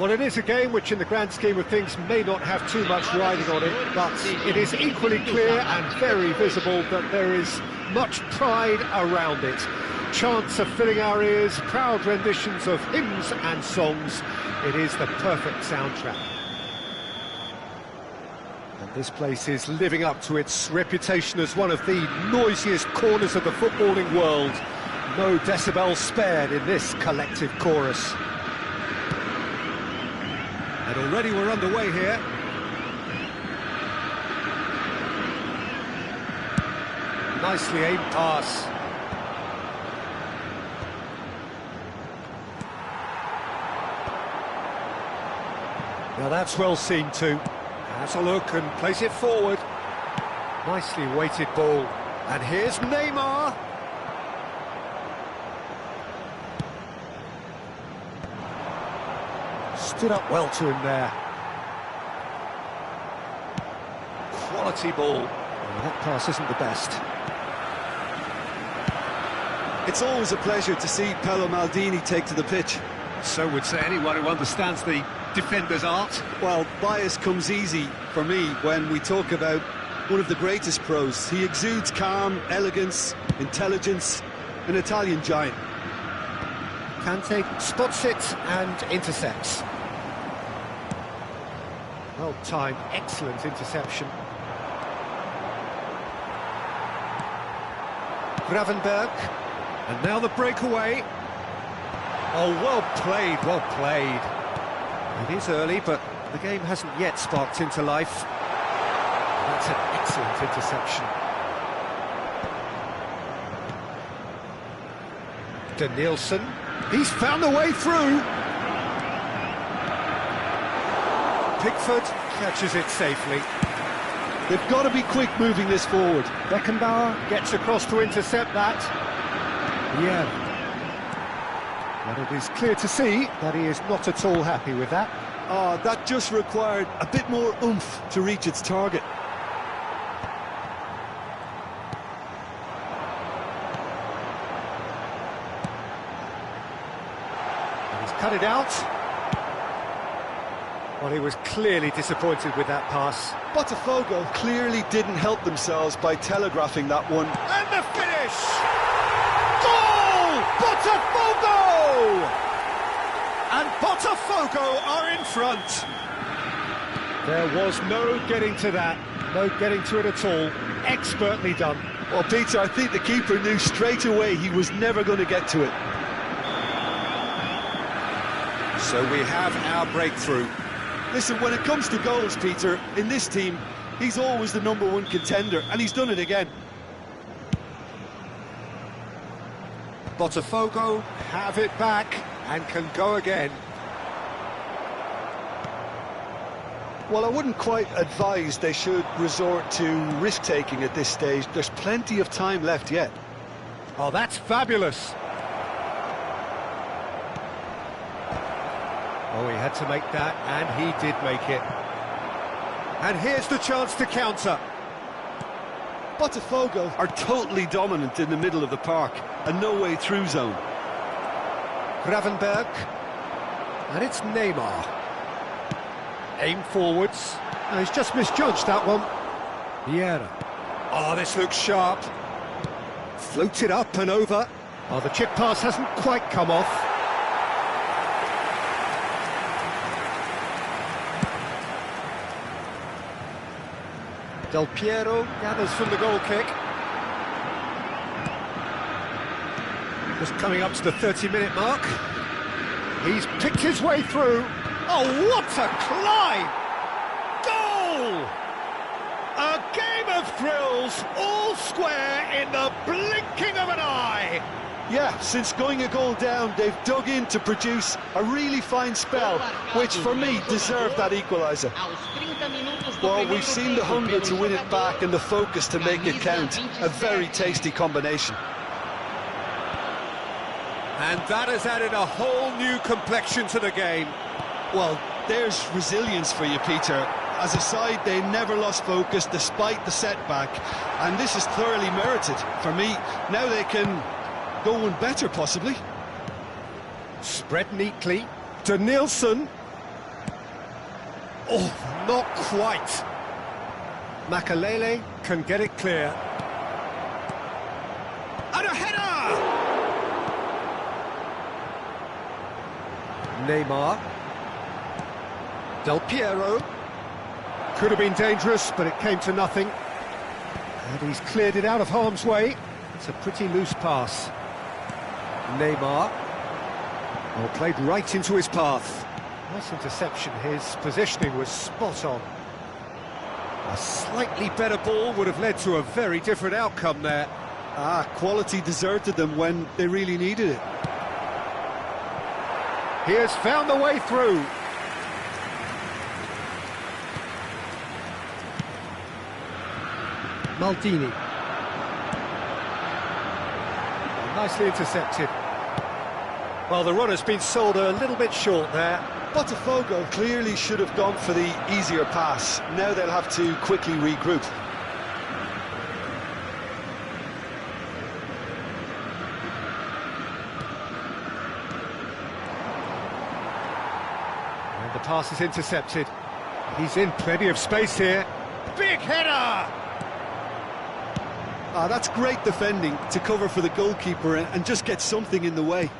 Well, it is a game which in the grand scheme of things may not have too much riding on it, but it is equally clear and very visible that there is much pride around it. Chants are filling our ears, proud renditions of hymns and songs. It is the perfect soundtrack. And this place is living up to its reputation as one of the noisiest corners of the footballing world. No decibels spared in this collective chorus. And already we're underway here. Nicely aimed pass. Now that's well seen too. Has a look and plays it forward. Nicely weighted ball. And here's Neymar. Stood up well to him there. Quality ball. Well, that pass isn't the best. It's always a pleasure to see Paolo Maldini take to the pitch. So would say anyone who understands the defender's art. Well, bias comes easy for me when we talk about one of the greatest pros. He exudes calm, elegance, intelligence, an Italian giant. Kante spots it and intercepts. Well timed, excellent interception. Gravenberg, and now the breakaway. Oh, well played, well played. It is early, but the game hasn't yet sparked into life. That's an excellent interception. Denilson, he's found a way through. Pickford catches it safely. They've got to be quick moving this forward. Beckenbauer gets across to intercept that. Yeah. And it is clear to see that he is not at all happy with that. Oh, that just required a bit more oomph to reach its target. And he's cut it out. Well, he was clearly disappointed with that pass. Botafogo clearly didn't help themselves by telegraphing that one. And the finish! Goal! Botafogo! And Botafogo are in front. There was no getting to that. No getting to it at all. Expertly done. Well, Peter, I think the keeper knew straight away he was never going to get to it. So we have our breakthrough. Listen, when it comes to goals, Peter, in this team, he's always the #1 contender, and he's done it again. Botafogo have it back and can go again. Well, I wouldn't quite advise they should resort to risk-taking at this stage. There's plenty of time left yet. Oh, that's fabulous. Oh, he had to make that, and he did make it. And here's the chance to counter. Botafogo are totally dominant in the middle of the park, a no-way-through zone. Gravenberg. And it's Neymar. Aim forwards. Oh, he's just misjudged that one. Vieira. Oh, this looks sharp. Floated up and over. Oh, the chip pass hasn't quite come off. Del Piero gathers from the goal kick. Just coming up to the 30-minute mark. He's picked his way through. Oh, what a climb! Goal! A game of thrills, all square in the blinking of an eye. Yeah, since going a goal down, they've dug in to produce a really fine spell, which for me deserved that equaliser. Well, we've seen the hunger to win it back and the focus to make it count. A very tasty combination. And that has added a whole new complexion to the game. Well, there's resilience for you, Peter. As a side, they never lost focus despite the setback, and this is thoroughly merited. For me, now they can go one better, possibly. Spread neatly. Denilson. Oh, not quite. Makalele can get it clear. And a header! Neymar. Del Piero. Could have been dangerous, but it came to nothing. And he's cleared it out of harm's way. It's a pretty loose pass. Neymar. Oh, played right into his path. Nice interception. His positioning was spot on. A slightly better ball would have led to a very different outcome there. Quality deserted them when they really needed it. He has found the way through. Maldini. Nicely intercepted. Well, the runner's been sold a little bit short there. Botafogo clearly should have gone for the easier pass. Now they'll have to quickly regroup. And the pass is intercepted. He's in plenty of space here. Big header! That's great defending to cover for the goalkeeper and just get something in the way.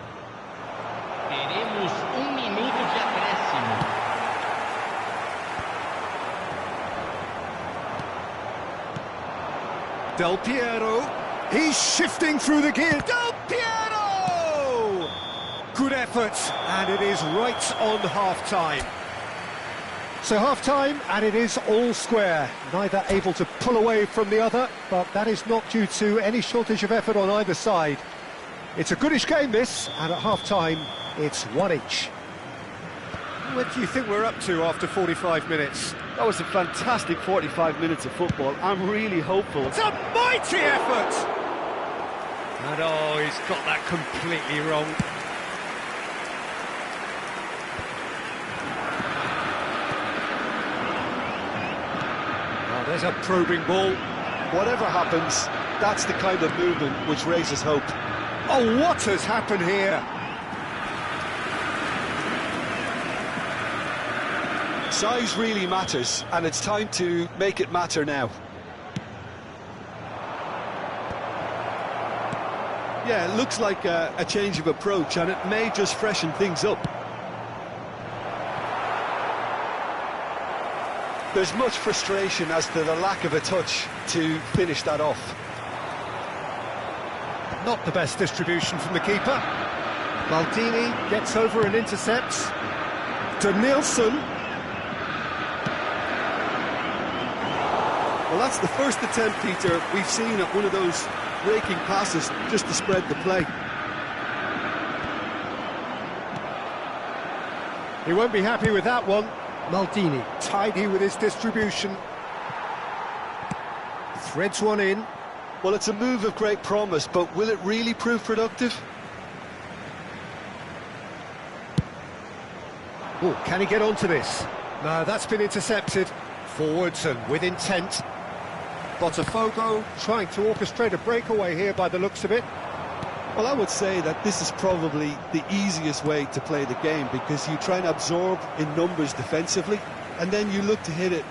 Teremos minuto de acréscimo. Del Piero. He's shifting through the gear. Del Piero! Good effort, and it is right on half-time. So half-time, and it is all square. Neither able to pull away from the other, but that is not due to any shortage of effort on either side. It's a goodish game, this, and at half-time, it's one each. What do you think we're up to after 45 minutes? That was a fantastic 45 minutes of football. I'm really hopeful. It's a mighty effort! And oh, he's got that completely wrong. Oh, there's a probing ball. Whatever happens, that's the kind of movement which raises hope. Oh, what has happened here? Size really matters, and it's time to make it matter now. Yeah, it looks like a change of approach, and it may just freshen things up. There's much frustration as to the lack of a touch to finish that off. Not the best distribution from the keeper. Maldini gets over and intercepts. Denilson. Well, that's the first attempt, Peter, we've seen at one of those raking passes just to spread the play. He won't be happy with that one. Maldini, tidy with his distribution. Threads one in. Well, it's a move of great promise, but will it really prove productive? Oh, can he get onto this? No, that's been intercepted. Forwards and with intent. Botafogo trying to orchestrate a breakaway here by the looks of it. Well, I would say that this is probably the easiest way to play the game, because you try and absorb in numbers defensively, and then you look to hit it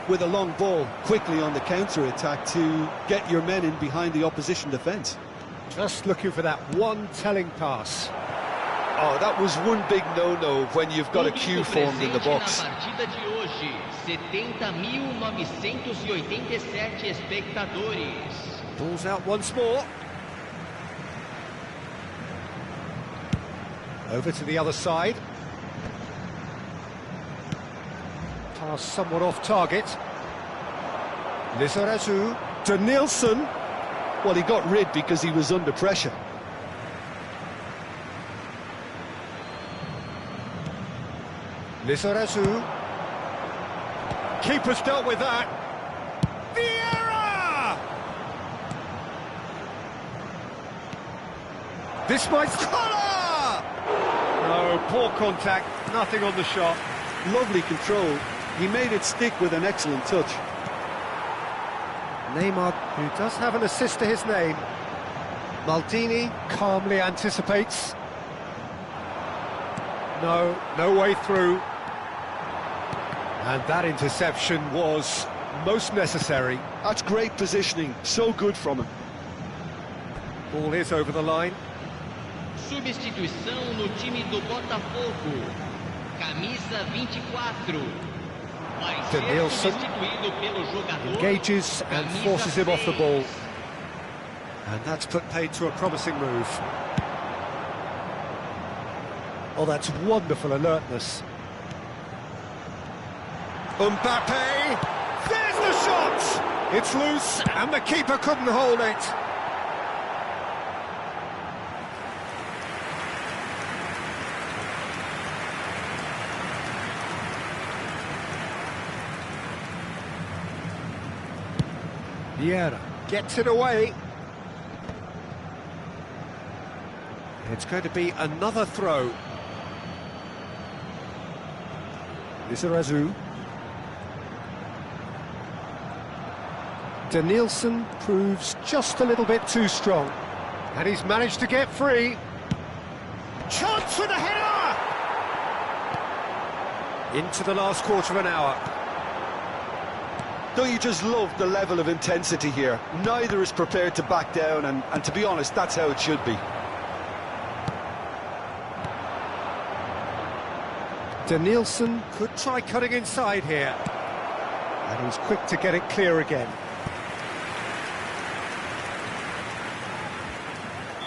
with a long ball quickly on the counter-attack to get your men in behind the opposition defence. Just looking for that one telling pass. Oh, that was one big no-no when you've got a queue formed in the box. 70.987 espectadores. Ball's out once more. Over to the other side. Pass somewhat off target. Lizarazu. Denilson. Well, he got rid because he was under pressure. Lizarazu. Keeper's dealt with that. Vieira! This might... Scholar! No, poor contact, nothing on the shot. Lovely control. He made it stick with an excellent touch. Neymar, who does have an assist to his name. Maldini calmly anticipates. No way through. And that interception was most necessary. That's great positioning, so good from him. Ball is over the line. Substituição no time do Botafogo. Camisa 24. Vai ser Denilson substituído pelo jogador. engages and Camisa forces him off the 6. ball. And that's put paid to a promising move. Oh, that's wonderful alertness. Mbappe! There's the shot! It's loose, and the keeper couldn't hold it. Vieira gets it away. It's going to be another throw. Lizarazu. Denilson proves just a little bit too strong. And he's managed to get free. Chance for the header! Into the last quarter of an hour. Don't you just love the level of intensity here? Neither is prepared to back down, and to be honest, that's how it should be. Denilson could try cutting inside here. And he's quick to get it clear again.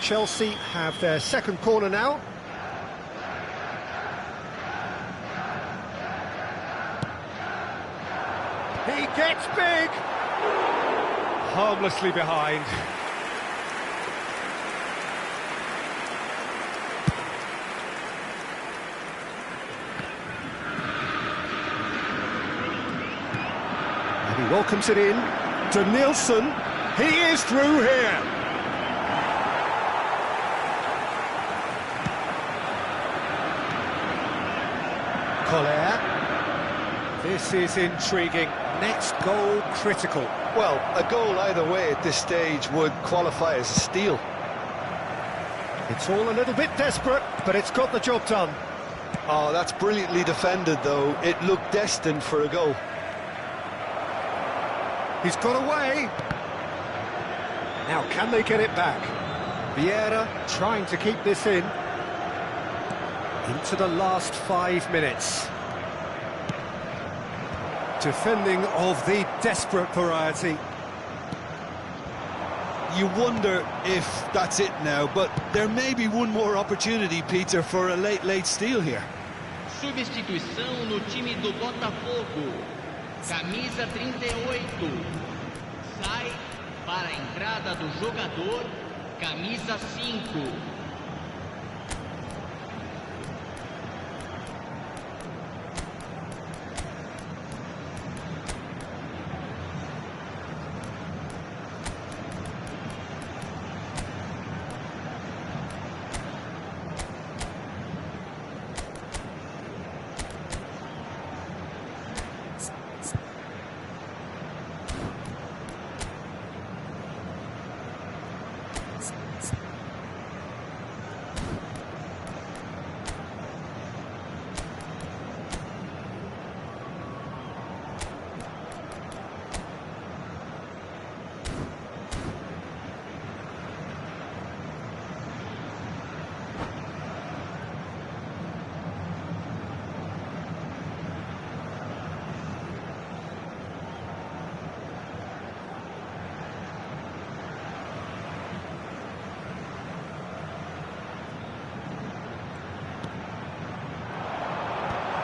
Chelsea have their second corner now. He gets big! Harmlessly behind. And he welcomes it in. Denilson, he is through here. Collier. This is intriguing. Next goal critical. Well, a goal either way at this stage would qualify as a steal. It's all a little bit desperate, but it's got the job done. Oh, that's brilliantly defended, though. It looked destined for a goal. He's got away. Now, can they get it back? Vieira trying to keep this in. Into the last 5 minutes. Defending of the desperate variety. You wonder if that's it now, but there may be one more opportunity, Peter, for a late steal here. Substituição no time do Botafogo. Camisa 38. Sai para a entrada do jogador. Camisa 5.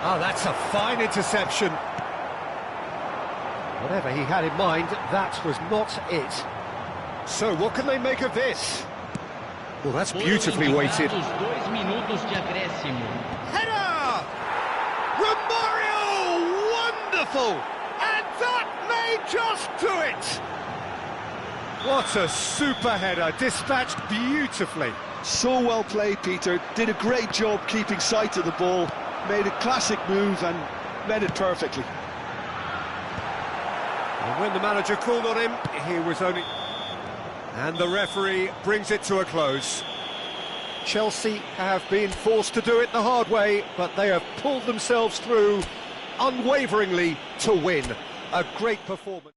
Oh, that's a fine interception. Whatever he had in mind, that was not it. So, what can they make of this? Well, that's beautifully weighted. 2 minutos de acréscimo. Header! Romario! Wonderful! And that may just do it! What a super header, dispatched beautifully. So well played, Peter. Did a great job keeping sight of the ball. Made a classic move and met it perfectly. And when the manager called on him, he was only... And the referee brings it to a close. Chelsea have been forced to do it the hard way, but they have pulled themselves through unwaveringly to win. A great performance.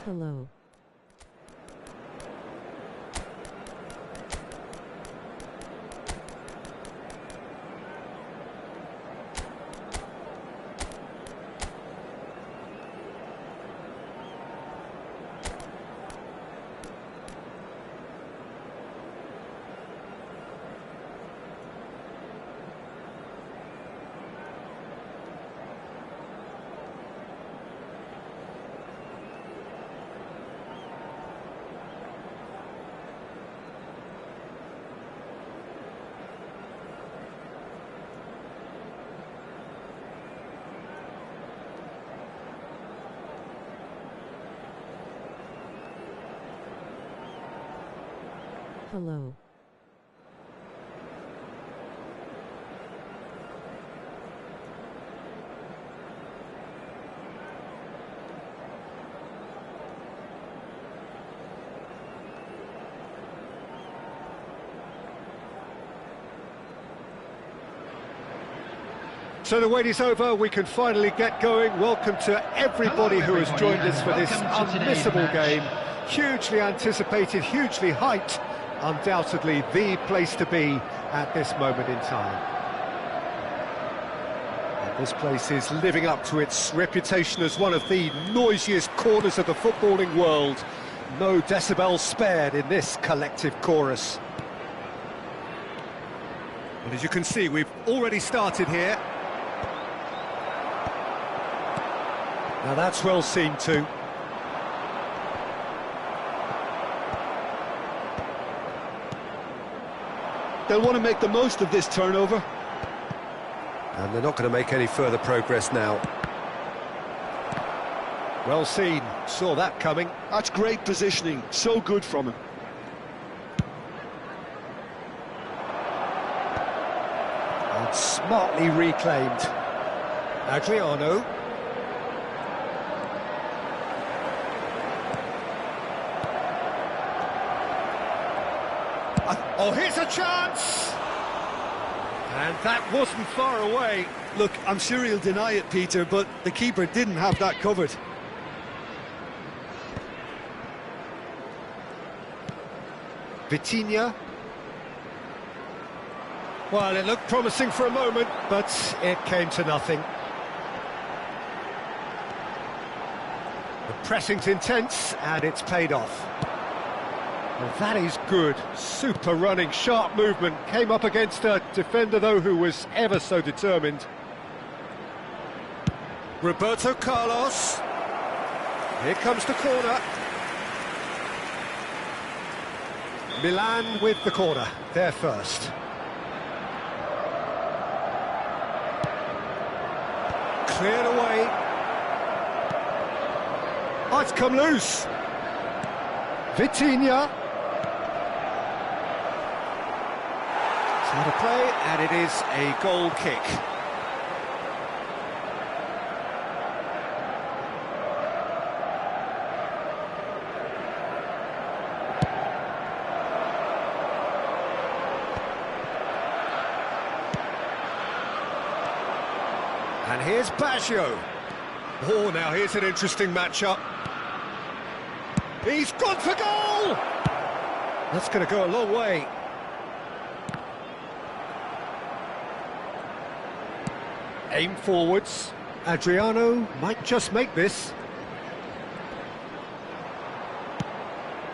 Hello. Hello. So the wait is over, we can finally get going. Welcome to everybody who has joined us for this unmissable game. Hugely anticipated, hugely hyped. Undoubtedly the place to be at this moment in time. And this place is living up to its reputation as one of the noisiest corners of the footballing world. No decibels spared in this collective chorus. Well, as you can see, we've already started here. Now that's well seen too. They'll want to make the most of this turnover. And they're not going to make any further progress now. Well seen, saw that coming. That's great positioning, so good from him. And smartly reclaimed. Adriano. Oh, here's a chance! And that wasn't far away. Look, I'm sure he'll deny it, Peter, but the keeper didn't have that covered. Vitinha. Well, it looked promising for a moment, but it came to nothing. The pressing's intense, and it's paid off. Well, that is good. Super running, sharp movement. Came up against a defender, though, who was ever so determined. Roberto Carlos. Here comes the corner. Milan with the corner. They're first. Cleared away. Oh, it's come loose. Vitinha. It's not a play, and it is a goal kick. And here's Baggio. Oh, now here's an interesting matchup. He's gone for goal! That's going to go a long way. Aim forwards. Adriano might just make this.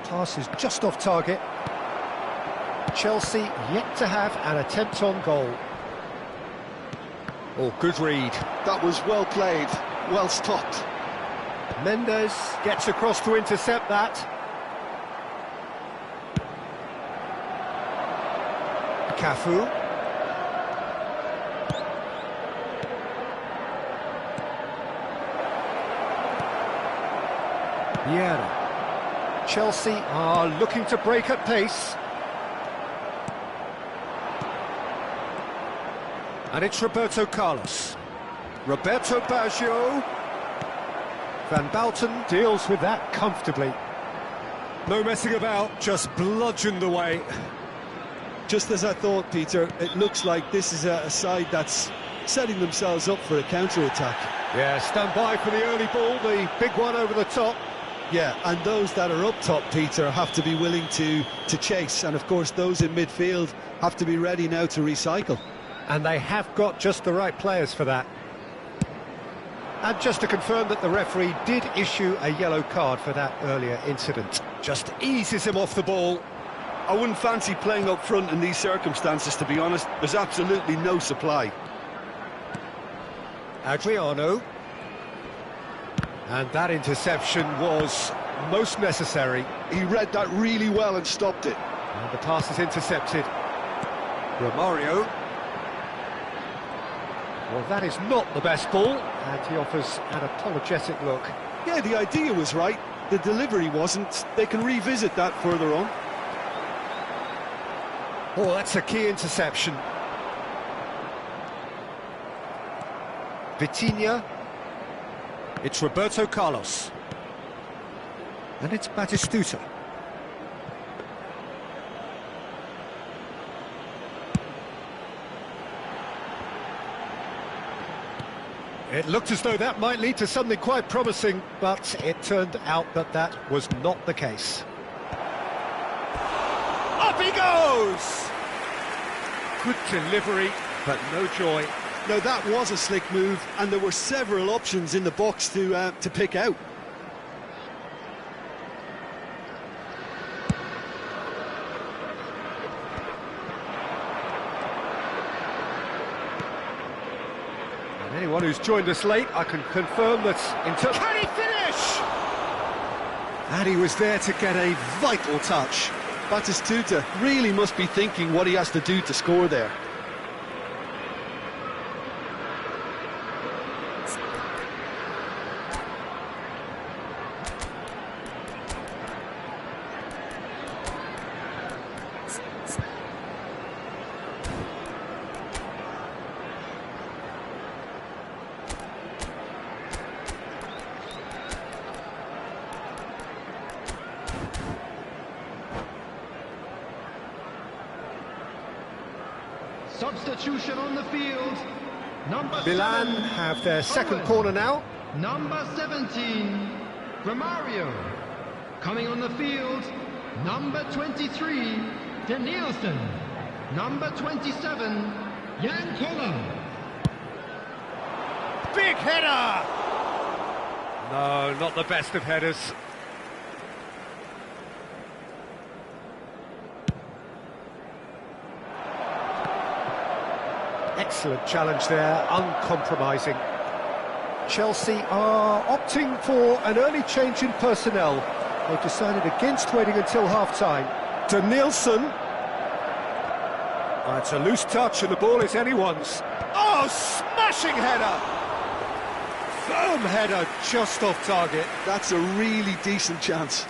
Pass is just off target. Chelsea yet to have an attempt on goal. Oh, good read. That was well played, well stopped. Mendes gets across to intercept that. Cafu. Vieira. Chelsea are looking to break at pace. And it's Roberto Carlos. Roberto Baggio. Van Bouten deals with that comfortably. No messing about, just bludgeoned away. Just as I thought, Peter, it looks like this is a side that's setting themselves up for a counter-attack. Yeah, stand by for the early ball, the big one over the top. Yeah, and those that are up top, Peter, have to be willing to chase. And, of course, those in midfield have to be ready now to recycle. And they have got just the right players for that. And just to confirm that the referee did issue a yellow card for that earlier incident. Just eases him off the ball. I wouldn't fancy playing up front in these circumstances, to be honest. There's absolutely no supply. Adriano. And that interception was most necessary. He read that really well and stopped it. And the pass is intercepted. Romario. Well, that is not the best ball, and he offers an apologetic look. Yeah, the idea was right, the delivery wasn't. They can revisit that further on. Oh, that's a key interception. Vitinha. It's Roberto Carlos. And it's Batistuta. It looked as though that might lead to something quite promising, but it turned out that that was not the case. Up he goes! Good delivery, but no joy. Now that was a slick move, and there were several options in the box to pick out. Anyone who's joined us late, I can confirm that can he finish? And he was there to get a vital touch. Batistuta really must be thinking what he has to do to score there. Substitution on the field. Number Milan 7, have their second Owen. corner now. Number 17, Romario. Coming on the field, number 23, Danielson. Number 27, Jan Koller. Big header! No, not the best of headers. Excellent challenge there, uncompromising. Chelsea are opting for an early change in personnel. They've decided against waiting until half-time. Danielson. It's a loose touch and the ball is anyone's. Oh, smashing header! Firm header, just off target. That's a really decent chance.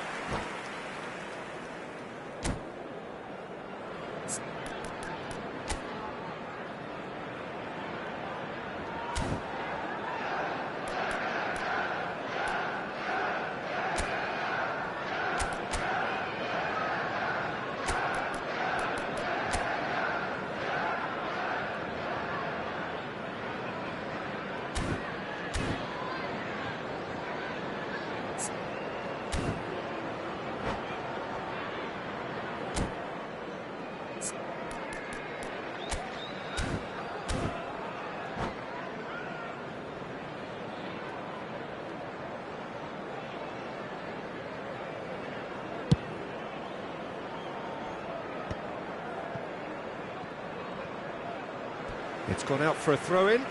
It's gone out for a throw-in.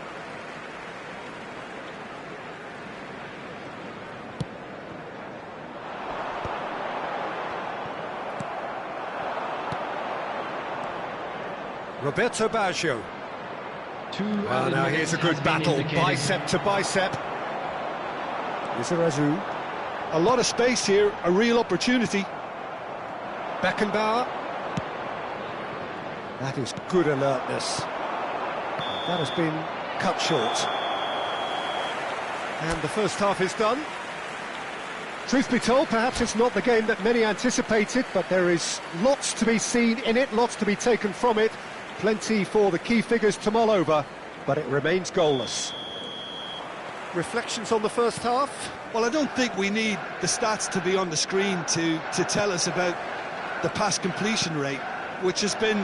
Roberto Baggio. Well, now here's a good battle, bicep to bicep. Lizarazu. A lot of space here, a real opportunity. Beckenbauer. That is good alertness. That has been cut short. And the first half is done. Truth be told, perhaps it's not the game that many anticipated, but there is lots to be seen in it, lots to be taken from it. Plenty for the key figures to mull over, but it remains goalless. Reflections on the first half? Well, I don't think we need the stats to be on the screen to tell us about the pass completion rate, which has been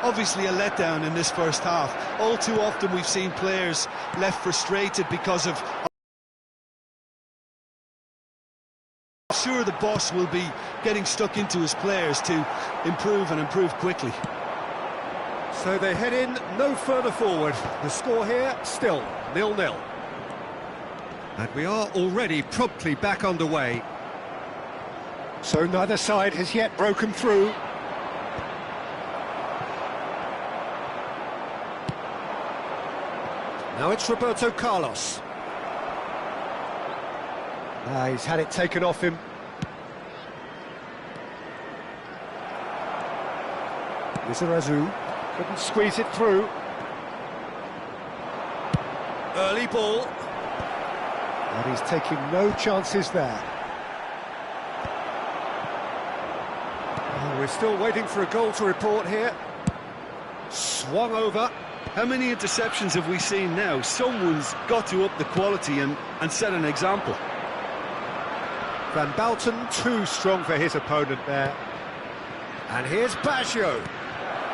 obviously a letdown in this first half. All too often we've seen players left frustrated because of... I'm sure the boss will be getting stuck into his players to improve and improve quickly. So they head in no further forward. The score here still 0-0. And we are already promptly back underway. So neither side has yet broken through. Now it's Roberto Carlos. He's had it taken off him. Lizarazu couldn't squeeze it through. Early ball. And he's taking no chances there. Oh, we're still waiting for a goal to report here. Swung over. How many interceptions have we seen now? Someone's got to up the quality and set an example. Van Bouten too strong for his opponent there. And here's Baggio.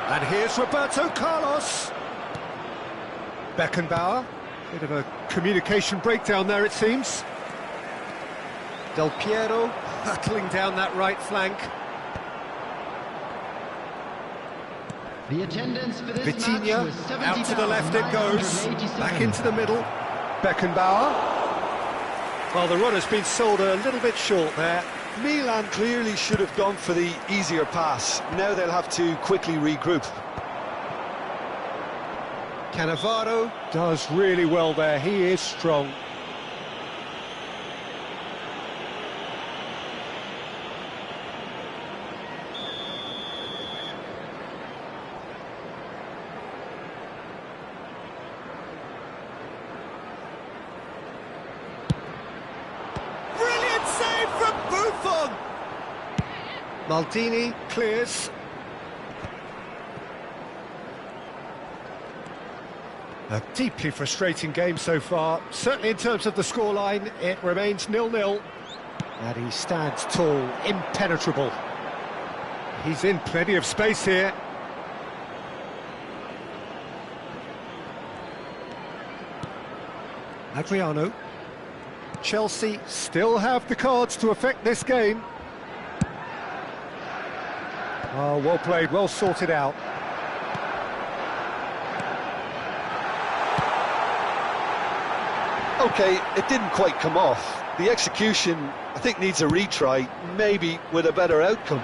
And here's Roberto Carlos. Beckenbauer. Bit of a communication breakdown there, it seems. Del Piero hurtling down that right flank. The attendance for this Vitinha, match was out to the left it goes. 70,987. Back into the middle. Beckenbauer. Well, the run has been sold a little bit short there. Milan clearly should have gone for the easier pass. Now they'll have to quickly regroup. Cannavaro does really well there. He is strong. Brilliant save from Buffon! Maldini clears. A deeply frustrating game so far. Certainly in terms of the scoreline, it remains 0-0. And he stands tall, impenetrable. He's in plenty of space here. Adriano. Chelsea still have the cards to affect this game. Oh, well played, well sorted out. Okay, it didn't quite come off. The execution, I think, needs a retry, maybe with a better outcome.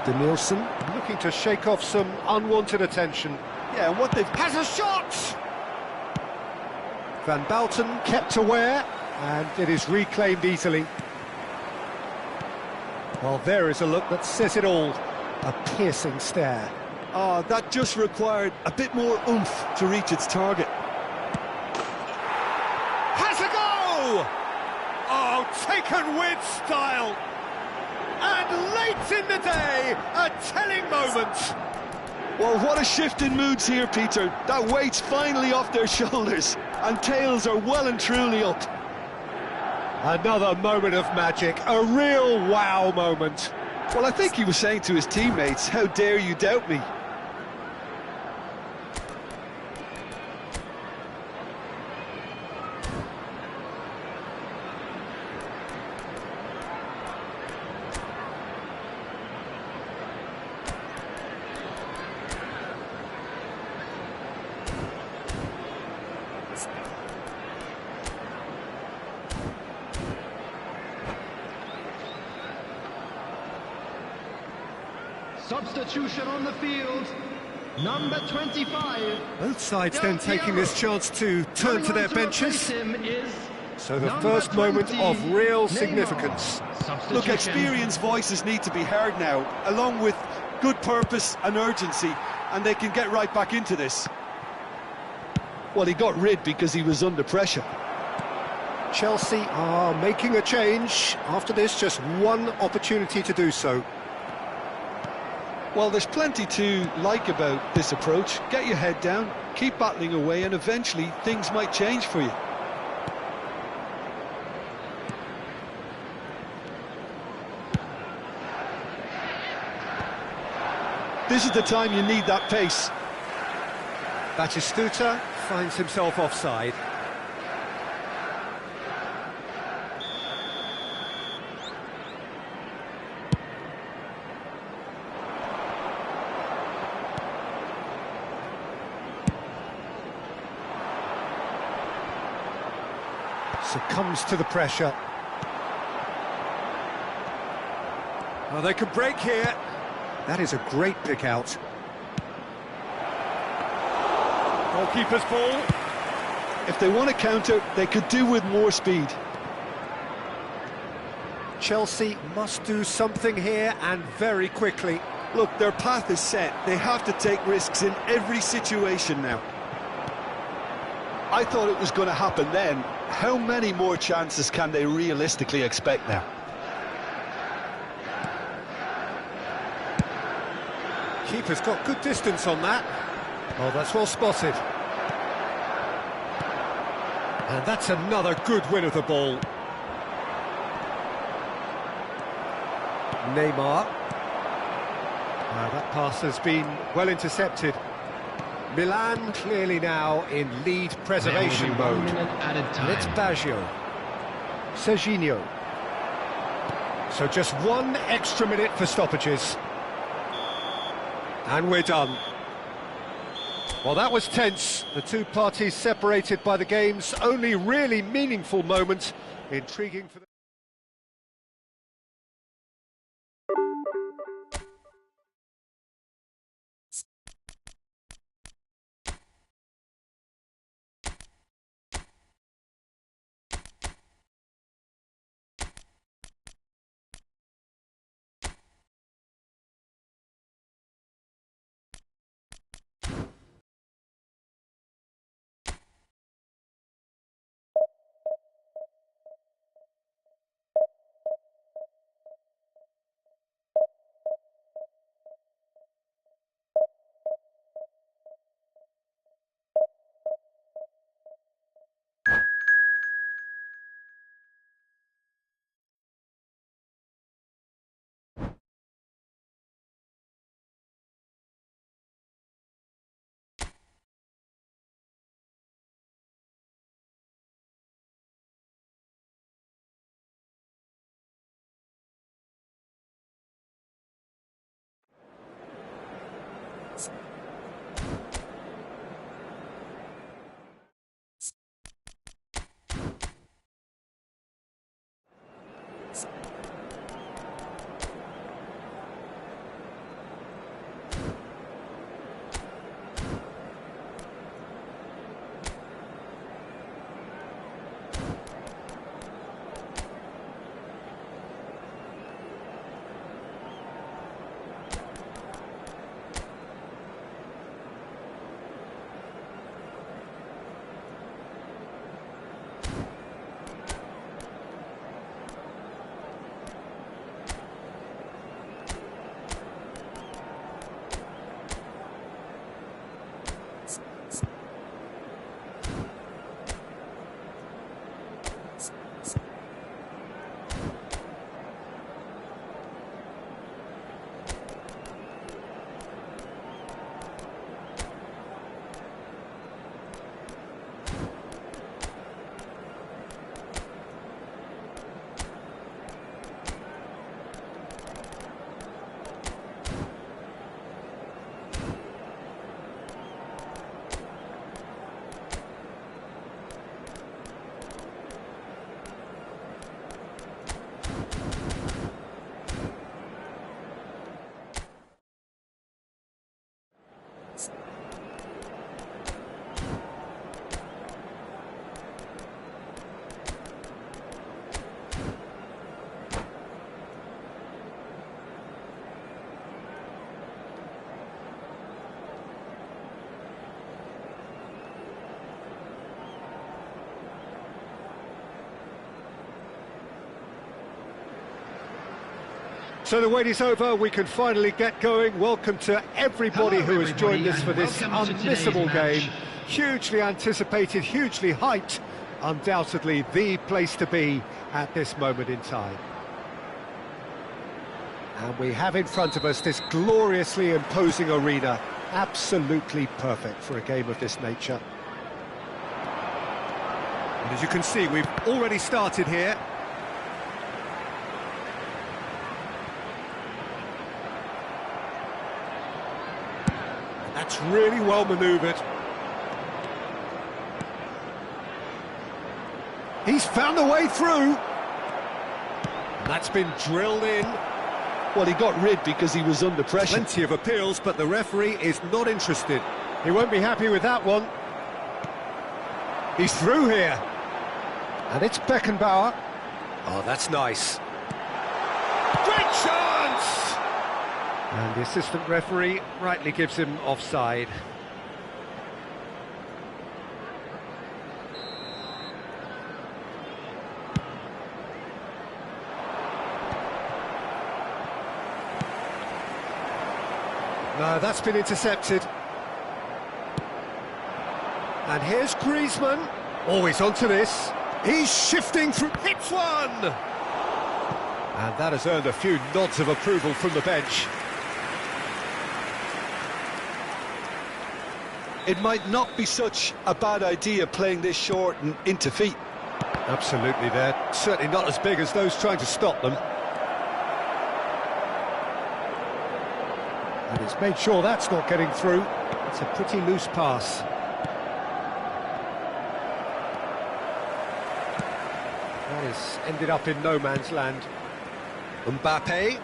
Danielson looking to shake off some unwanted attention. Yeah, and what they've... Has a shot! Van Bouten kept aware, and it is reclaimed easily. Well, there is a look that says it all. A piercing stare. Oh, that just required a bit more oomph to reach its target. Has a go! Oh, taken with style. And late in the day, a telling moment. Well, what a shift in moods here, Peter. That weight's finally off their shoulders, and tails are well and truly up. Another moment of magic, a real wow moment. Well, I think he was saying to his teammates, how dare you doubt me? Substitution on the field, number 25. Both sides then taking this chance to turn to their benches. So the first moment of real significance. Look, experienced voices need to be heard now, along with good purpose and urgency, and they can get right back into this. Well, he got rid because he was under pressure. Chelsea are making a change. After this, just one opportunity to do so. Well, there's plenty to like about this approach. Get your head down, keep battling away, and eventually things might change for you. This is the time you need that pace. Batistuta finds himself offside. Succumbs to the pressure. Oh, they could break here. That is a great pick out. Goalkeeper's ball. If they want to counter, they could do with more speed. Chelsea must do something here, and very quickly. Look, their path is set. They have to take risks in every situation now. I thought it was going to happen then. How many more chances can they realistically expect now? Keeper's got good distance on that. Oh, that's well spotted. And that's another good win of the ball. Neymar. That pass has been well intercepted. Milan clearly now in lead preservation mode. 1 minute added time. And it's Baggio. Serginho. So just one extra minute for stoppages. And we're done. Well, that was tense. The two parties separated by the game's only really meaningful moment. Intriguing for the... So the wait is over, we can finally get going. Welcome to everybody Hello, who has joined everybody, us for and this welcome to today's unmissable match. game. Hugely anticipated, hugely hyped. Undoubtedly the place to be at this moment in time. And we have in front of us this gloriously imposing arena. Absolutely perfect for a game of this nature. And as you can see, we've already started here. That's really well manoeuvred. He's found a way through. And that's been drilled in. Well, he got rid because he was under pressure. Plenty of appeals, but the referee is not interested. He won't be happy with that one. He's through here. And it's Beckenbauer. Oh, that's nice. Great chance! And the assistant referee rightly gives him offside. No, that's been intercepted. And here's Griezmann. Always onto this. He's shifting through. Hits one! And that has earned a few nods of approval from the bench. It might not be such a bad idea playing this short and into feet. Absolutely, they're certainly not as big as those trying to stop them. And it's made sure that's not getting through. It's a pretty loose pass. That has ended up in no man's land. Mbappe.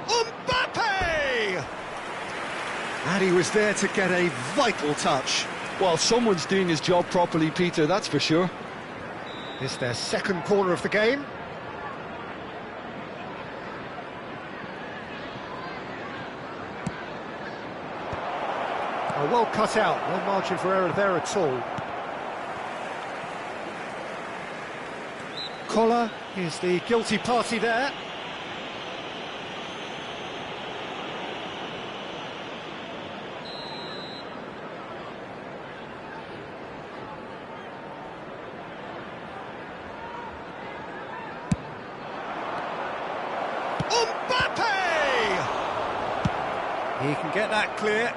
Mbappe! And he was there to get a vital touch. Well, someone's doing his job properly, Peter, that's for sure. It's their second corner of the game. Oh, well cut out, no margin for error there at all. Koller is the guilty party there. Mbappe! He can get that clear.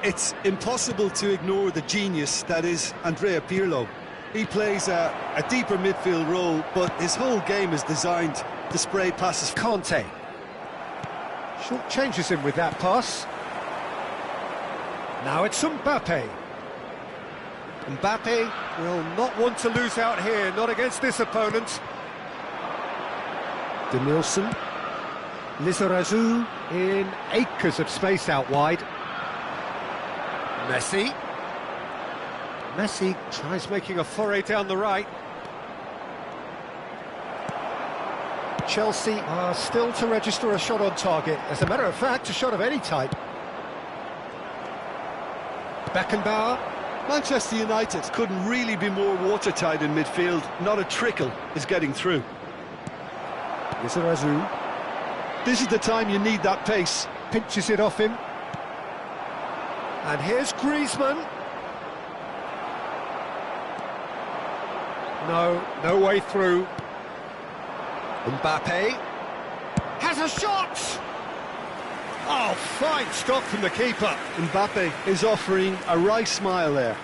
It's impossible to ignore the genius that is Andrea Pirlo. He plays a deeper midfield role, but his whole game is designed to spray passes. Kante. Short changes him with that pass. Now it's Mbappe. Mbappe will not want to lose out here, not against this opponent. Denilson. Lizarazu in acres of space out wide. Messi. Messi tries making a foray down the right. Chelsea are still to register a shot on target. As a matter of fact, a shot of any type. Beckenbauer. Manchester United couldn't really be more watertight in midfield. Not a trickle is getting through. Lizarazu This is the time you need that pace. pinches it off him. And here's Griezmann. No way through. Mbappe has a shot! Oh, fine stop from the keeper. Mbappe is offering a wry smile there.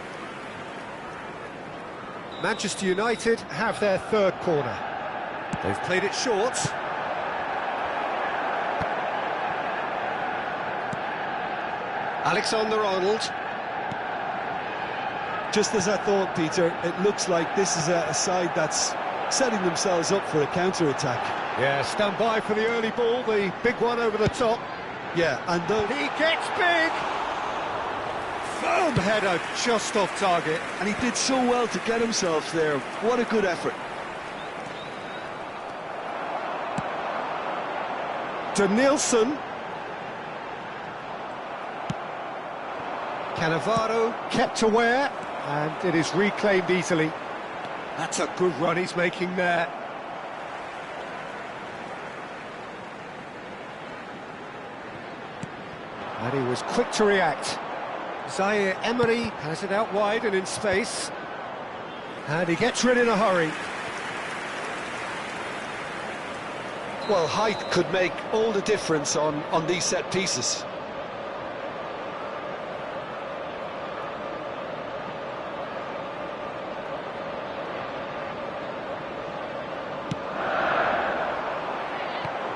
Manchester United have their third corner. They've played it short. Alexander-Arnold. Just as I thought, Peter, it looks like this is a side that's setting themselves up for a counter-attack. Yeah, stand by for the early ball, the big one over the top. Yeah, and He gets big! Firm header just off target. and he did so well to get himself there. What a good effort. Denilson. Cannavaro kept aware, and it is reclaimed easily. That's a good run he's making there. And he was quick to react. Zaire Emery has it out wide and in space. And he gets rid in a hurry. Well, height could make all the difference on these set pieces.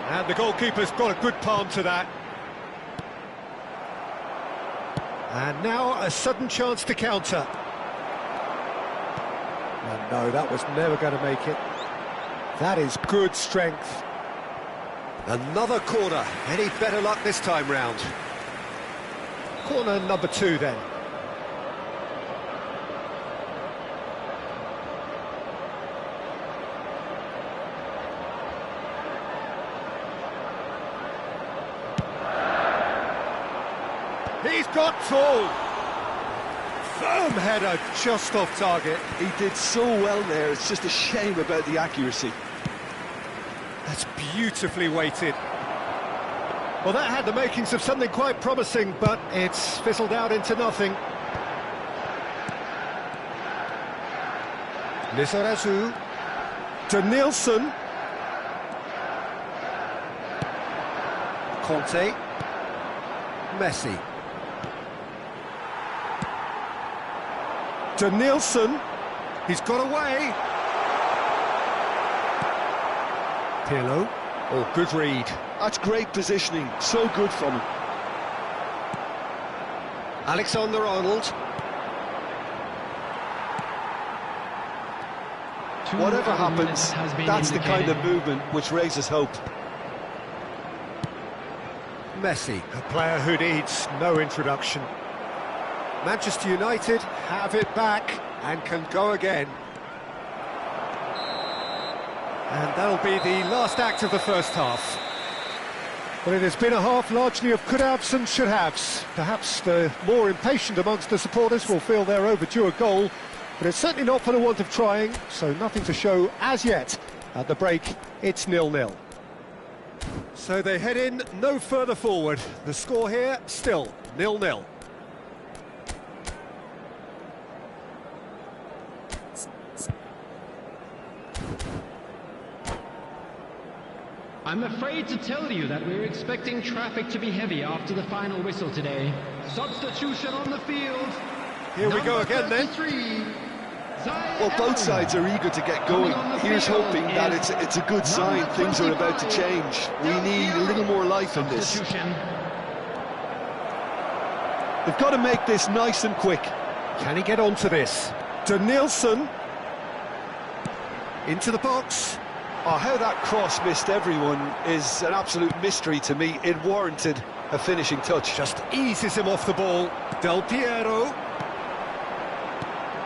And the goalkeeper's got a good palm to that. And now a sudden chance to counter. And no, that was never going to make it. That is good strength. Another corner. Any better luck this time round? Corner number 2 then. He's got full. Firm header just off target. He did so well there, it's just a shame about the accuracy. That's beautifully weighted. Well, that had the makings of something quite promising, but it's fizzled out into nothing. Lizarazu. Denilson. Conte. Messi. Denilson. He's got away. Pirlo. Oh, good read. That's great positioning, so good from him. Alexander-Arnold. Whatever happens, that's the kind of movement which raises hope. Messi, a player who needs no introduction. Manchester United have it back and can go again. And that'll be the last act of the first half. Well, it has been a half largely of could-haves and should-haves. Perhaps the more impatient amongst the supporters will feel they're overdue a goal, but it's certainly not for the want of trying, so nothing to show as yet. At the break, it's 0-0. So they head in no further forward. The score here, still 0-0. I'm afraid to tell you that we're expecting traffic to be heavy after the final whistle today. Substitution on the field. Here we go again then. Well, both sides are eager to get going. Here's hoping that it's a good sign. Things are about to change. We need a little more life in this. They've got to make this nice and quick. Can he get onto this? Denilson. Into the box. Oh, how that cross missed everyone is an absolute mystery to me. It warranted a finishing touch. Just eases him off the ball. Del Piero.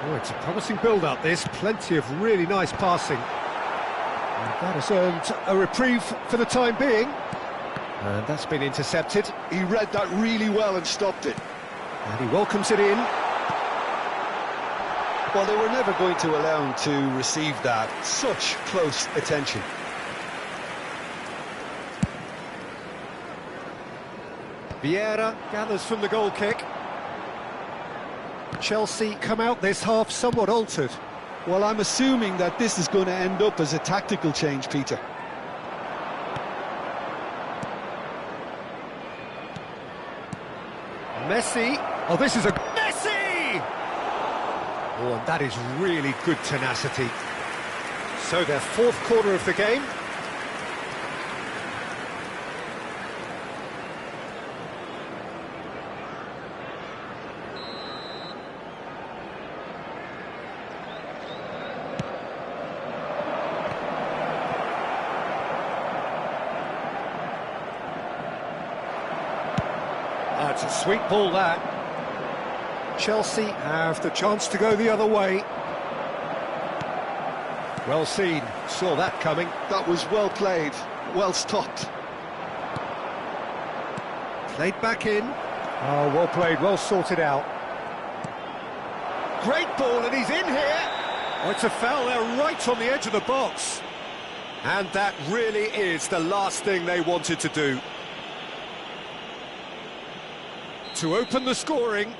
Oh, it's a promising build-up, this. Plenty of really nice passing. And that has earned a reprieve for the time being. And that's been intercepted. He read that really well and stopped it. And he welcomes it in. Well, they were never going to allow him to receive that. Such close attention. Vieira gathers from the goal kick. Chelsea come out this half somewhat altered. Well, I'm assuming that this is going to end up as a tactical change, Peter. Messi. Oh, this is a... Messi! Oh, and that is really good tenacity. So their fourth quarter of the game. That's a sweet ball, that. Chelsea have the chance to go the other way. Well seen, saw that coming. That was well played, well stopped. Played back in. Oh, well played, well sorted out. Great ball, and he's in here. Oh, it's a foul there right on the edge of the box. And that really is the last thing they wanted to do. to open the scoring.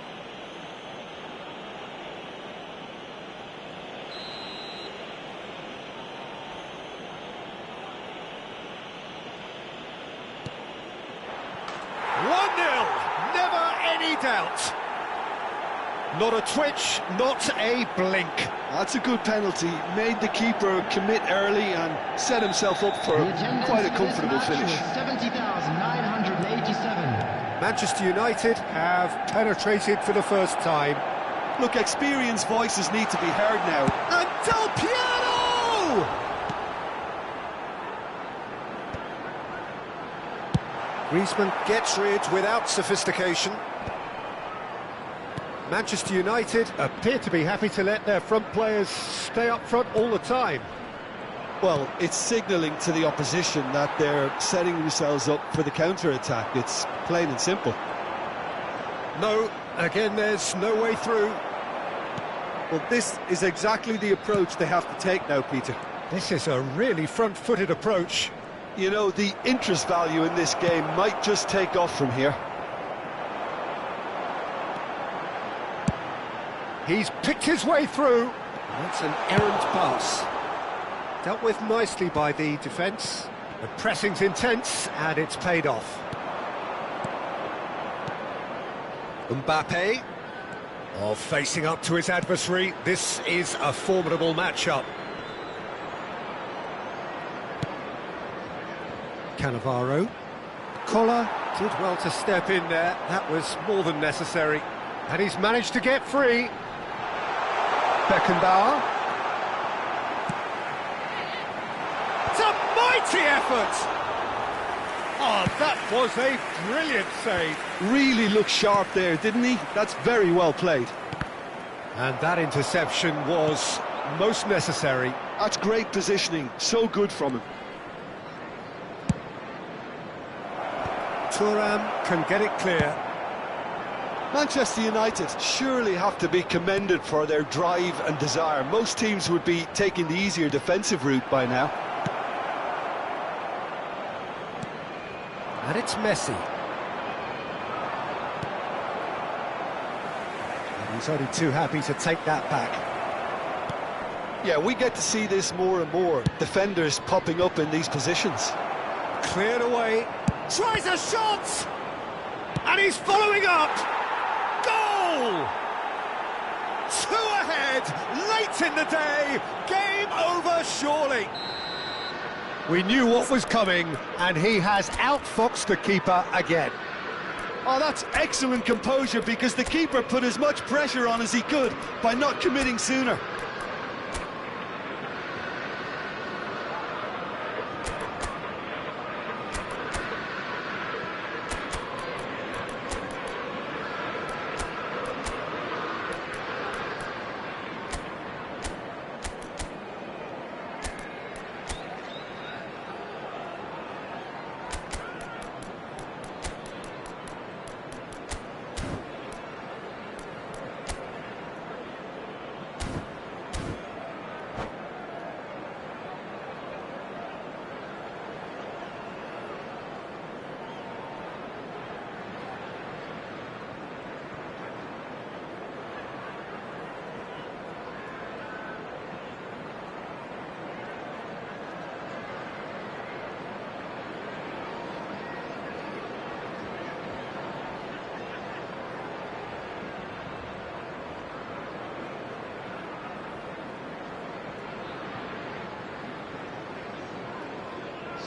Never any doubt. Not a twitch, not a blink. That's a good penalty. Made the keeper commit early and set himself up for quite a comfortable finish. 70,987. Manchester United have penetrated for the first time. Look, experienced voices need to be heard now. And Del Piero! Griezmann gets rid without sophistication. Manchester United appear to be happy to let their front players stay up front all the time. Well, it's signalling to the opposition that they're setting themselves up for the counter-attack. It's plain and simple. No, again, there's no way through. Well, this is exactly the approach they have to take now, Peter. This is a really front-footed approach. You know, the interest value in this game might just take off from here. He's picked his way through. That's an errant pass. Dealt with nicely by the defence. The pressing's intense, and it's paid off. Mbappe, facing up to his adversary. This is a formidable matchup. Cannavaro. Collar did well to step in there. That was more than necessary. And he's managed to get free. Beckenbauer. It's a mighty effort! Oh, that was a brilliant save. Really looked sharp there, didn't he? That's very well played. And that interception was most necessary. That's great positioning, so good from him. Thuram can get it clear. Manchester United surely have to be commended for their drive and desire. Most teams would be taking the easier defensive route by now. And it's Messi. And he's only too happy to take that back. Yeah, we get to see this more and more. Defenders popping up in these positions. Cleared away. Tries a shot! And he's following up! Goal! 2 ahead, late in the day, game over surely. We knew what was coming, and he has outfoxed the keeper again. Oh, that's excellent composure, because the keeper put as much pressure on as he could by not committing sooner.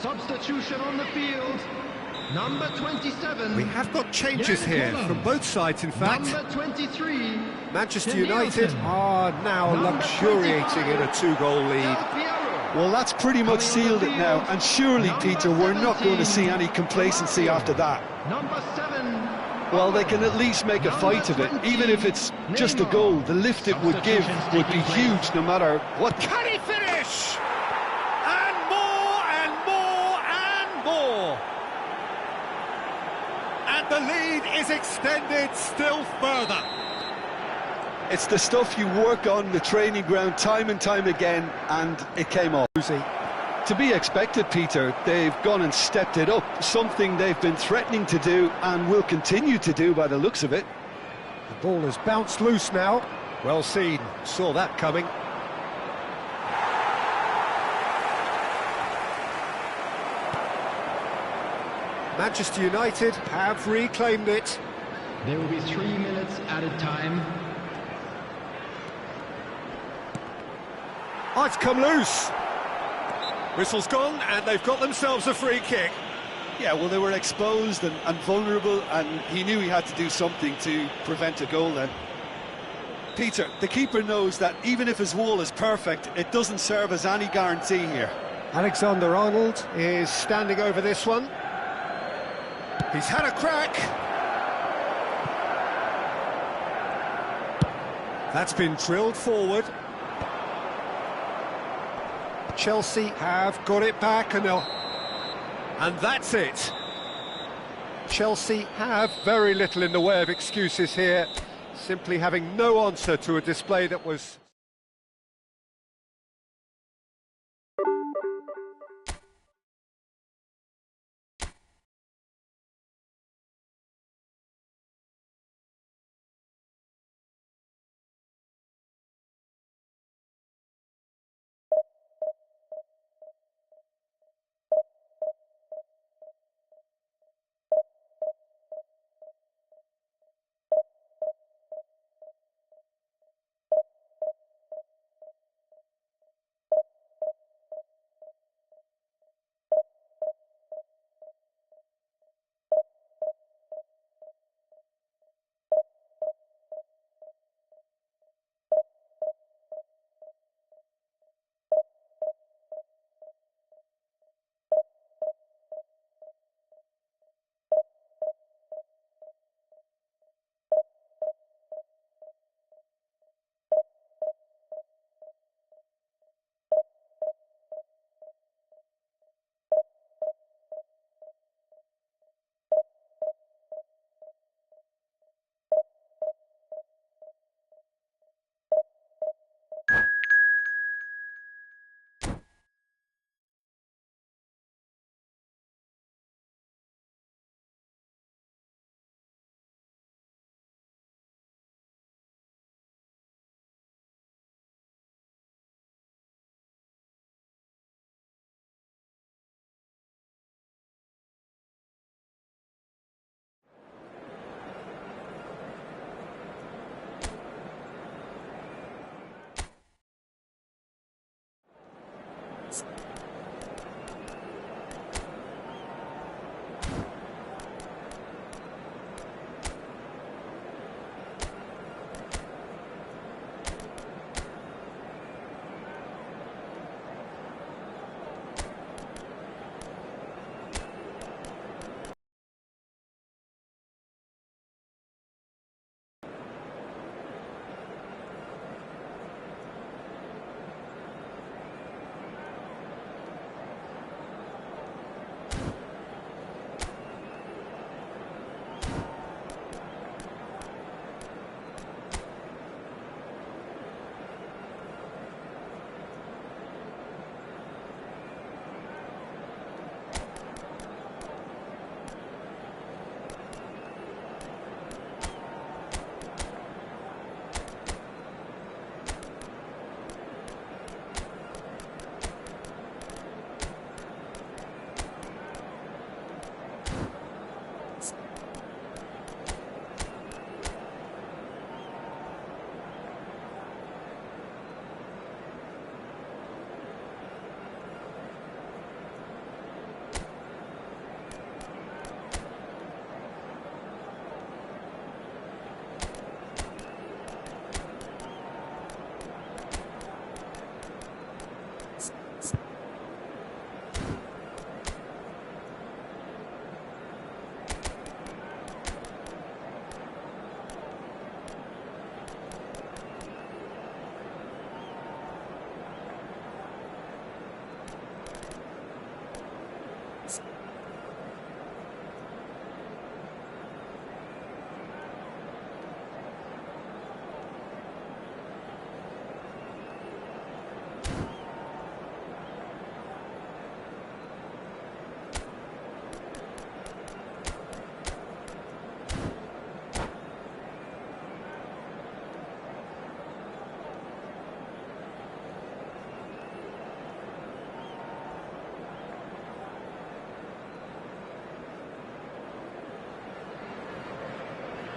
Substitution on the field. Number 27. We have got changes here from both sides, in fact. Number 23. Manchester United are now luxuriating in a 2-goal lead. Well, that's pretty much sealed it now, and surely, Peter, we're not going to see any complacency after that. Number 7. Well, they can at least make a fight of it, even if it's just a goal. The lift it would give would be huge, no matter what. Can he finish? And more and more and more. And the lead is extended still further. It's the stuff you work on the training ground time and time again, and it came off. To be expected, Peter. They've gone and stepped it up, something they've been threatening to do and will continue to do by the looks of it. The ball has bounced loose now. Well seen, saw that coming. Manchester United have reclaimed it. There will be 3 minutes added time. Oh, it's come loose. Whistle's gone, and they've got themselves a free kick. Yeah, well, they were exposed and vulnerable, and he knew he had to do something to prevent a goal then. Peter, the keeper knows that even if his wall is perfect, it doesn't serve as any guarantee here. Alexander-Arnold is standing over this one. He's had a crack. That's been drilled forward. Chelsea have got it back, and that's it. Chelsea have very little in the way of excuses here, simply having no answer to a display that was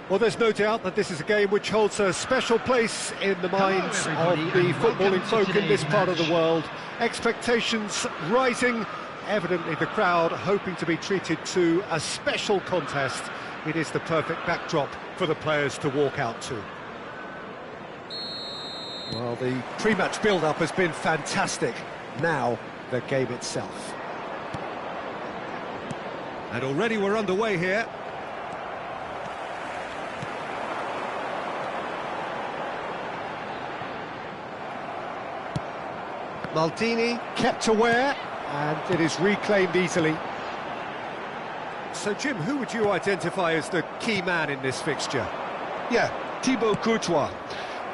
Well, there's no doubt that this is a game which holds a special place in the minds of the footballing folk in this part of the world. Expectations rising, evidently the crowd hoping to be treated to a special contest. It is the perfect backdrop for the players to walk out to. Well, the pre-match build-up has been fantastic. Now, the game itself. And already we're underway here. Maldini kept aware, and it is reclaimed easily. So, Jim, who would you identify as the key man in this fixture? Yeah, Thibaut Courtois.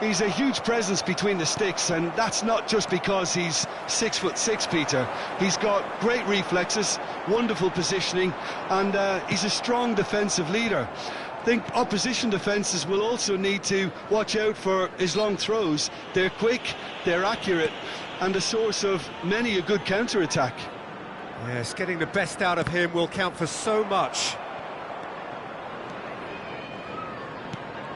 He's a huge presence between the sticks, and that's not just because he's 6'6", Peter. He's got great reflexes, wonderful positioning, and he's a strong defensive leader. I think opposition defences will also need to watch out for his long throws. They're quick, they're accurate, and a source of many a good counter-attack. Yes, getting the best out of him will count for so much.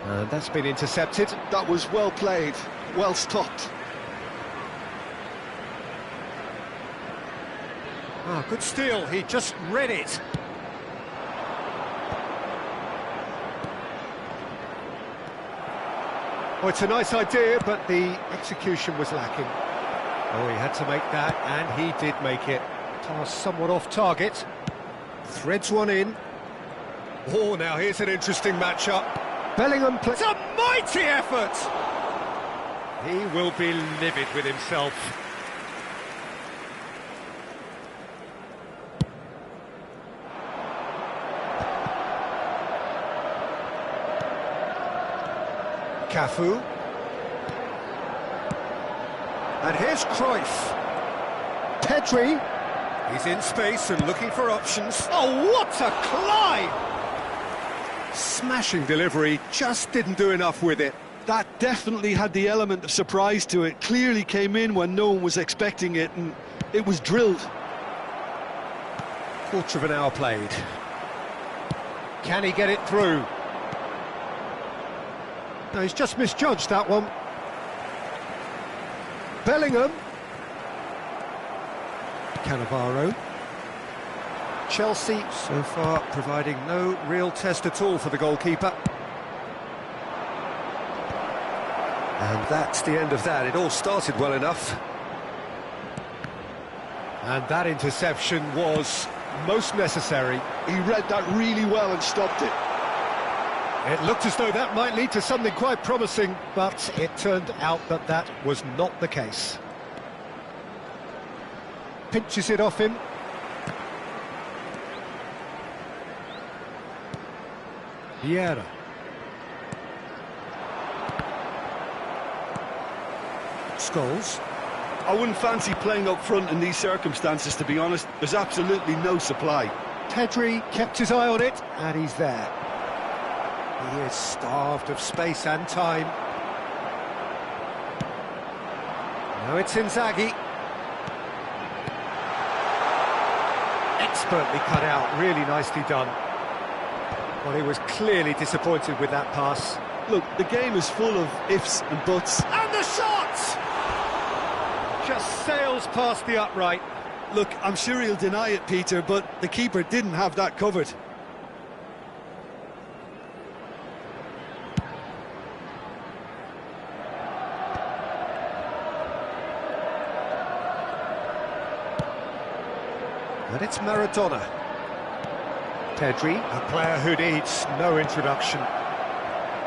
And that's been intercepted. That was well played, well stopped. Ah, good steal, he just read it. Well, it's a nice idea, but the execution was lacking. Oh, he had to make that, and he did make it. Pass somewhat off target. Threads one in. Oh, now here's an interesting matchup. Bellingham plays a mighty effort! He will be livid with himself. Cafu. And here's Cruyff. Pedri. He's in space and looking for options. Oh, what a climb! Smashing delivery, just didn't do enough with it. That definitely had the element of surprise to it. Clearly came in when no one was expecting it, and it was drilled. Quarter of an hour played. Can he get it through? No, he's just misjudged that one. Bellingham. Cannavaro. Chelsea so far providing no real test at all for the goalkeeper. And that's the end of that. It all started well enough. And that interception was most necessary. He read that really well and stopped it. It looked as though that might lead to something quite promising, but it turned out that that was not the case. Pinches it off him. Vieira. Scholes. I wouldn't fancy playing up front in these circumstances, to be honest. There's absolutely no supply. Pedri kept his eye on it, and he's there. He is starved of space and time. Now it's Inzaghi. Expertly cut out, really nicely done. Well, he was clearly disappointed with that pass. Look, the game is full of ifs and buts. And the shot! Just sails past the upright. Look, I'm sure he'll deny it, Peter, but the keeper didn't have that covered. And it's Maradona. Pedri, a player who needs no introduction.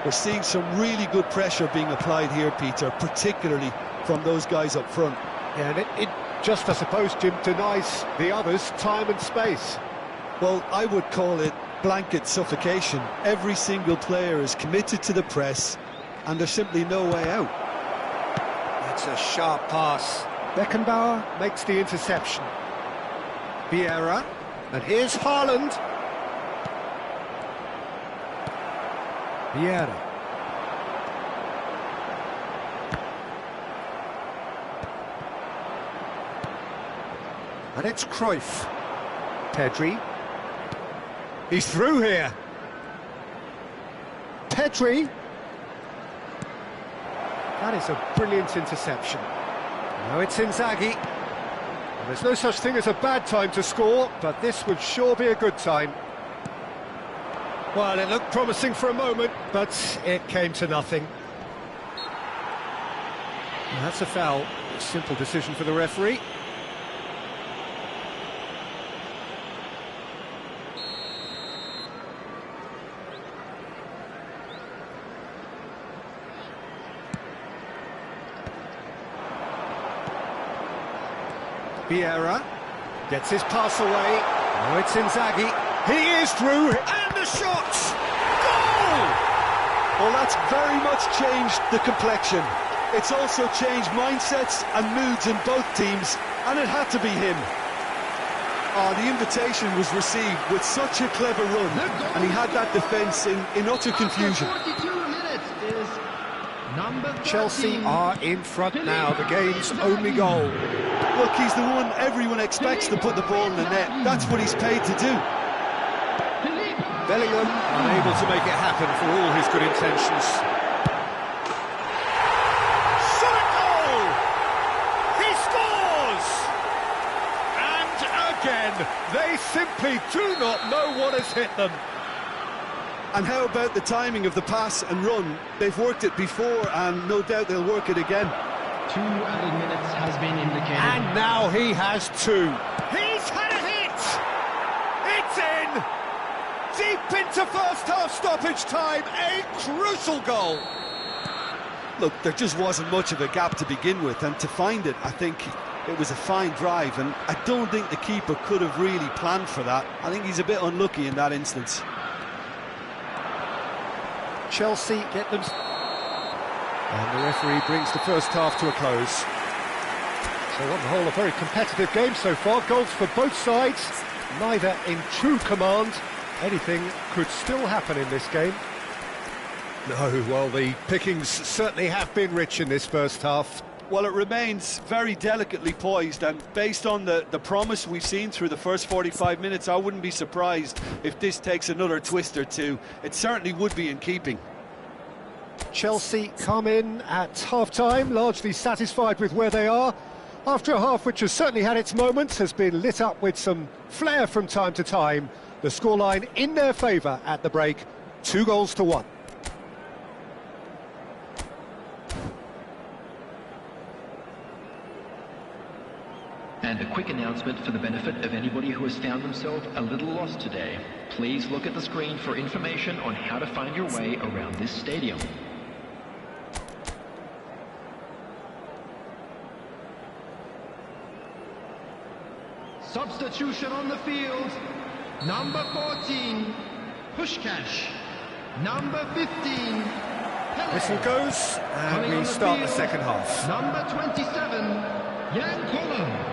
We're seeing some really good pressure being applied here, Peter, particularly from those guys up front. Yeah, and it just, I suppose, Jim, denies the others time and space. Well, I would call it blanket suffocation. Every single player is committed to the press, and there's simply no way out. That's a sharp pass. Beckenbauer makes the interception. Vieira, and here's Haaland. Vieira. And it's Cruyff. Pedri. He's through here. Pedri. That is a brilliant interception. Now it's Inzaghi. Well, there's no such thing as a bad time to score, but this would sure be a good time. Well, it looked promising for a moment, but it came to nothing. And that's a foul. Simple decision for the referee. Vieira gets his pass away. Now it's Inzaghi. He is through, and the shot! Goal! Well, that's very much changed the complexion. It's also changed mindsets and moods in both teams, and it had to be him. Oh, the invitation was received with such a clever run, and he had that defence in utter confusion. 42 minutes is number 13. Chelsea are in front now, the game's only goal. Look, he's the one everyone expects to put the ball in the net. That's what he's paid to do. Bellingham unable to make it happen for all his good intentions. Shot goal! He scores! And again, they simply do not know what has hit them. And how about the timing of the pass and run? They've worked it before, and no doubt they'll work it again. 2 added minutes has been indicated. And now he has 2. He's had a hit! It's in! Deep into first half stoppage time, a crucial goal! Look, there just wasn't much of a gap to begin with, and to find it, I think it was a fine drive, and I don't think the keeper could have really planned for that. I think he's a bit unlucky in that instance. Chelsea get them... And the referee brings the first half to a close. So on the whole, a very competitive game so far. Goals for both sides, neither in true command. Anything could still happen in this game. No, well, the pickings certainly have been rich in this first half. Well, it remains very delicately poised, and based on the promise we've seen through the first 45 minutes, I wouldn't be surprised if this takes another twist or two. It certainly would be in keeping. Chelsea come in at half-time, largely satisfied with where they are. After a half which has certainly had its moments, has been lit up with some flair from time to time. The scoreline in their favour at the break, 2-1. And a quick announcement for the benefit of anybody who has found themselves a little lost today. Please look at the screen for information on how to find your way around this stadium. Substitution on the field. Number 14, Puskás. Number 15, Pele. Whistle goes, and we start the second half. Number 27, Jan Koller.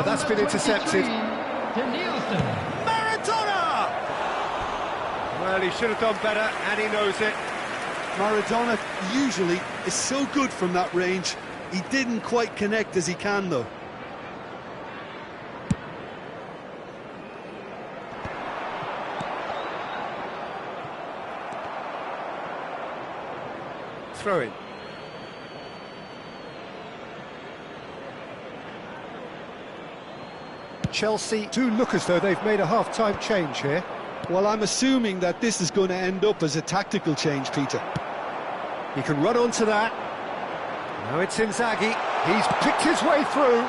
That's been intercepted. Danielson. Maradona! Well, he should have done better, and he knows it. Maradona usually is so good from that range. He didn't quite connect as he can, though. Throw in. Chelsea do look as though they've made a half-time change here. Well, I'm assuming that this is going to end up as a tactical change, Peter. He can run onto that. Now it's Inzaghi. He's picked his way through.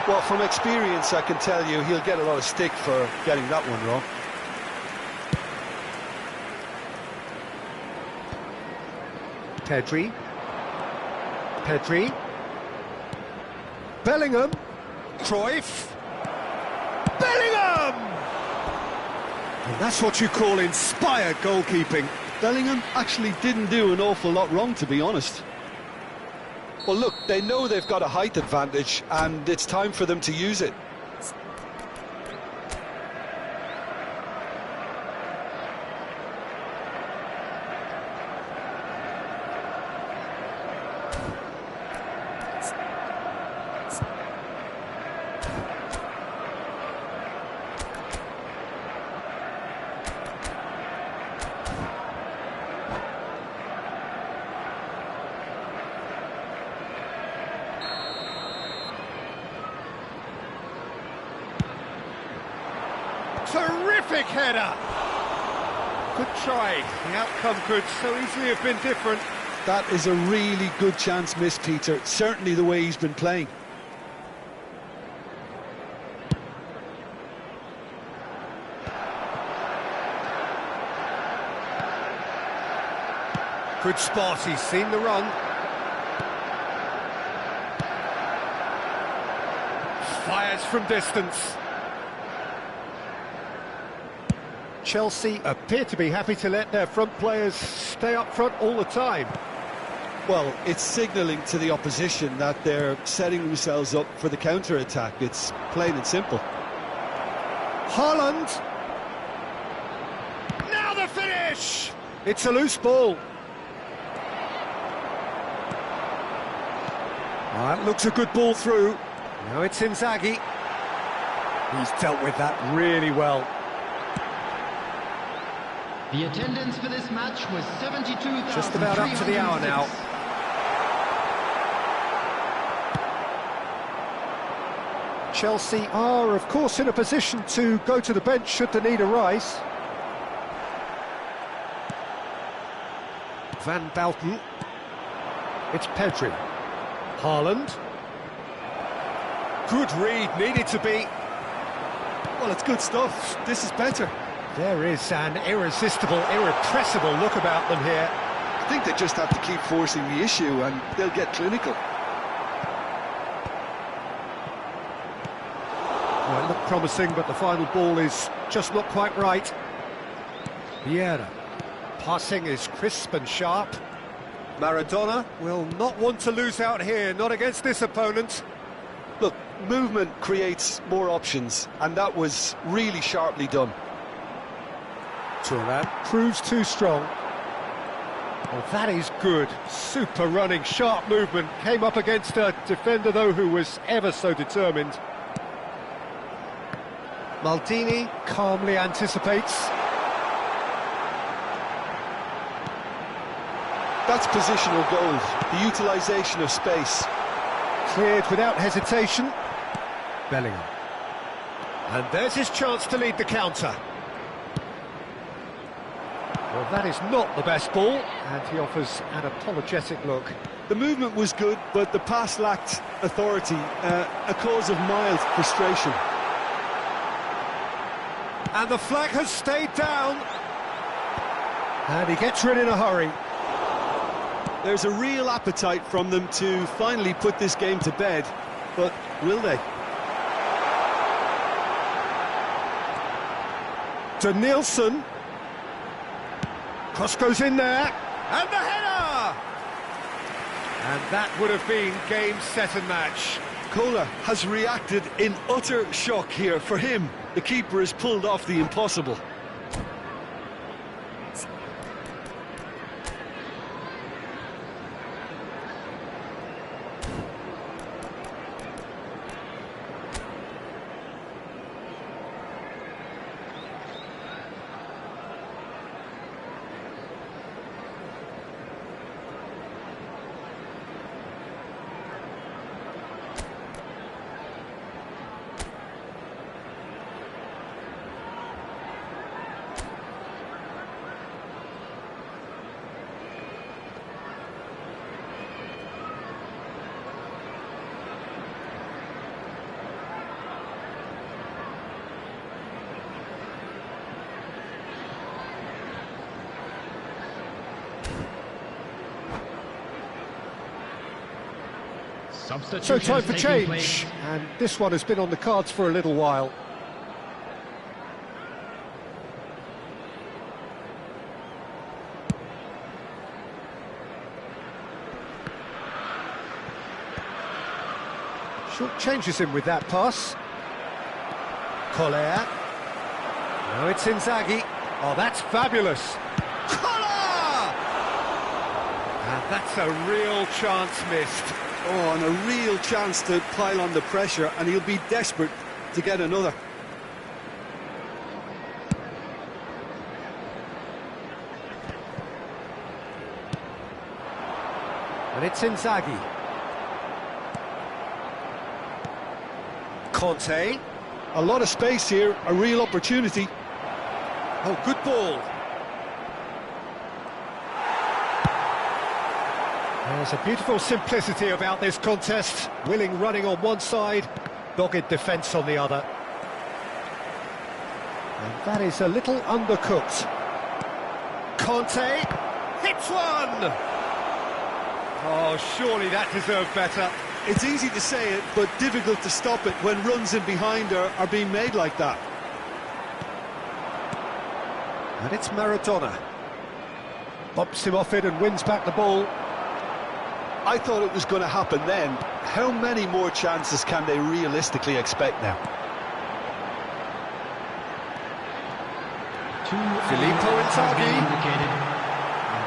Well, from experience, I can tell you he'll get a lot of stick for getting that one wrong. Pedri. Bellingham. Cruyff. Bellingham! And that's what you call inspired goalkeeping. Bellingham actually didn't do an awful lot wrong, to be honest. Well, look, they know they've got a height advantage, and it's time for them to use it. Terrific header! Good try. The outcome could so easily have been different. That is a really good chance missed, Peter. Certainly the way he's been playing. Good spot, he's seen the run. Fires from distance. Chelsea appear to be happy to let their front players stay up front all the time. Well, it's signalling to the opposition that they're setting themselves up for the counter-attack. It's plain and simple. Haaland! Now the finish! It's a loose ball. That looks a good ball through. Now it's Inzaghi. He's dealt with that really well. The attendance for this match was 72,000. Just about up to the hour now. Chelsea are, of course, in a position to go to the bench should the need arise. Van Bouten. It's Pedri. Haaland. Good read, needed to be. Well, it's good stuff. This is better. There is an irresistible, irrepressible look about them here. I think they just have to keep forcing the issue and they'll get clinical. Well, it looked promising, but the final ball is just not quite right. Vieira. Passing is crisp and sharp. Maradona will not want to lose out here, not against this opponent. Look, movement creates more options, and that was really sharply done. Thuram proves too strong. Well, that is good. Super running, sharp movement. Came up against a defender, though, who was ever so determined. Maldini calmly anticipates. That's positional goal, the utilisation of space. Cleared without hesitation. Bellingham. And there's his chance to lead the counter. Well, that is not the best ball, and he offers an apologetic look. The movement was good, but the pass lacked authority, a cause of mild frustration. And the flag has stayed down. And he gets rid in a hurry. There's a real appetite from them to finally put this game to bed, but will they? To Nielsen. Cross goes in there, and the header! And that would have been game, set and match. Kohler has reacted in utter shock here. For him, the keeper has pulled off the impossible. So time for change, and this one has been on the cards for a little while. Short changes him with that pass. Collier. Now it's Inzaghi. Oh, that's fabulous. Collier! And that's a real chance missed. Oh, and a real chance to pile on the pressure, and he'll be desperate to get another. And it's Inzaghi. Conte. A lot of space here, a real opportunity. Oh, good ball. There's a beautiful simplicity about this contest. Willing running on one side, dogged defence on the other. And that is a little undercooked. Conte hits one! Oh, surely that deserved better. It's easy to say it, but difficult to stop it when runs in behind are being made like that. And it's Maradona. Bumps him off it and wins back the ball. I thought it was going to happen then. How many more chances can they realistically expect now? Filippo Inzaghi.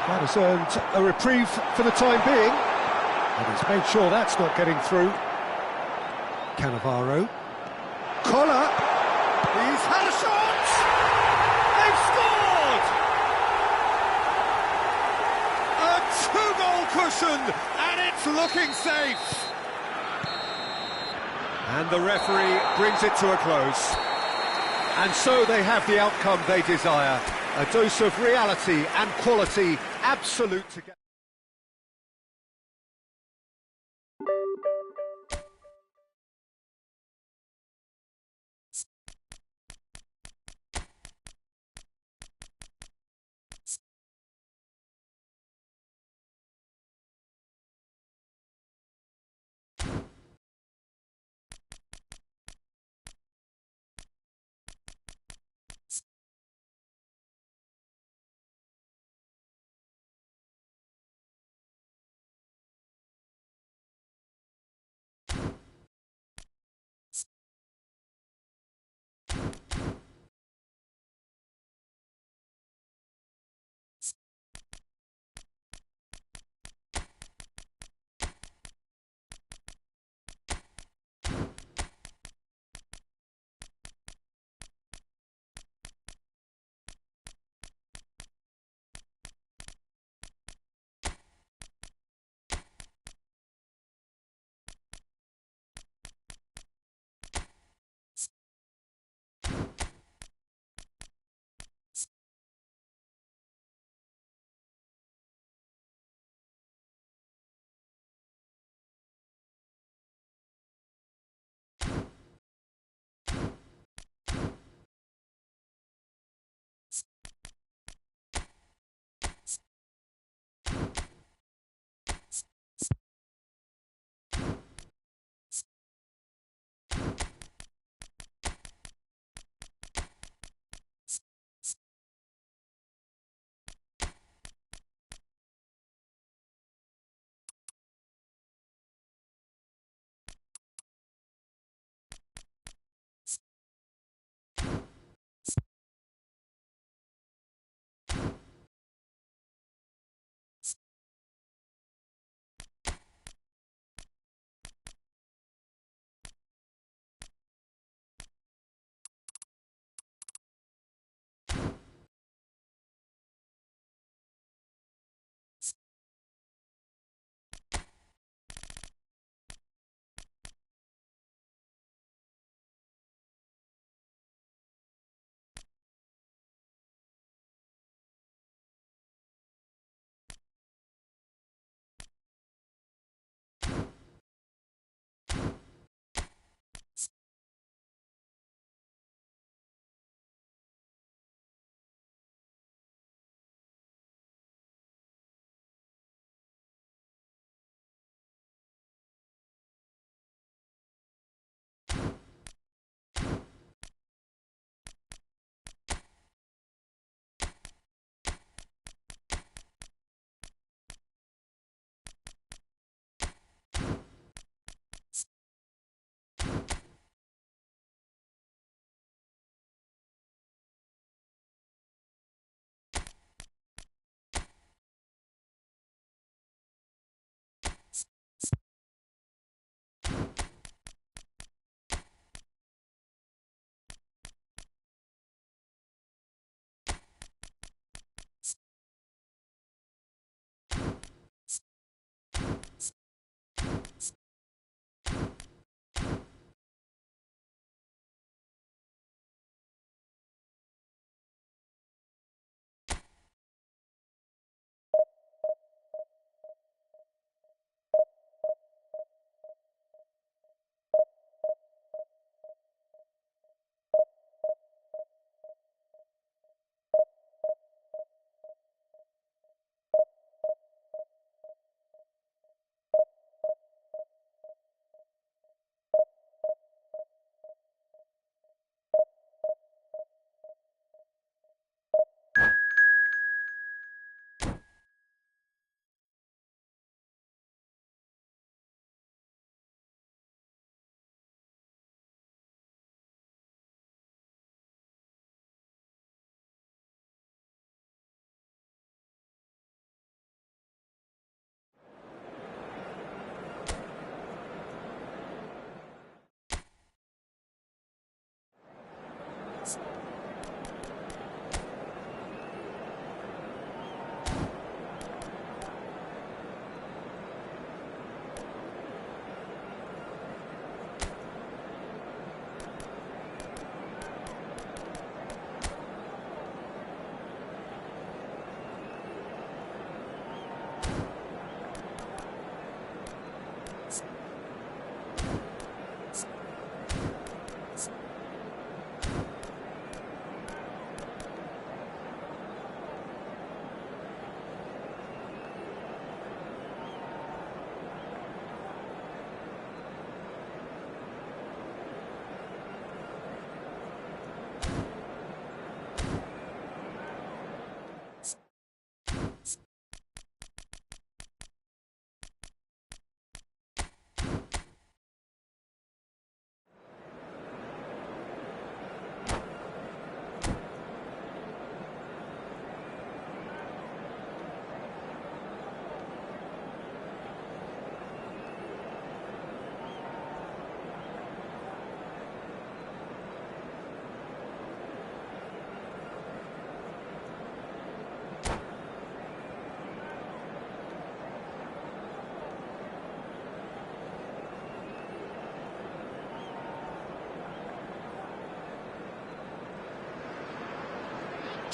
That has earned a reprieve for the time being. And he's made sure that's not getting through. Cannavaro. Collar. He's had a shot! They've scored! A two-goal cushion, and it's looking safe. And the referee brings it to a close. And so they have the outcome they desire. A dose of reality and quality, absolute together.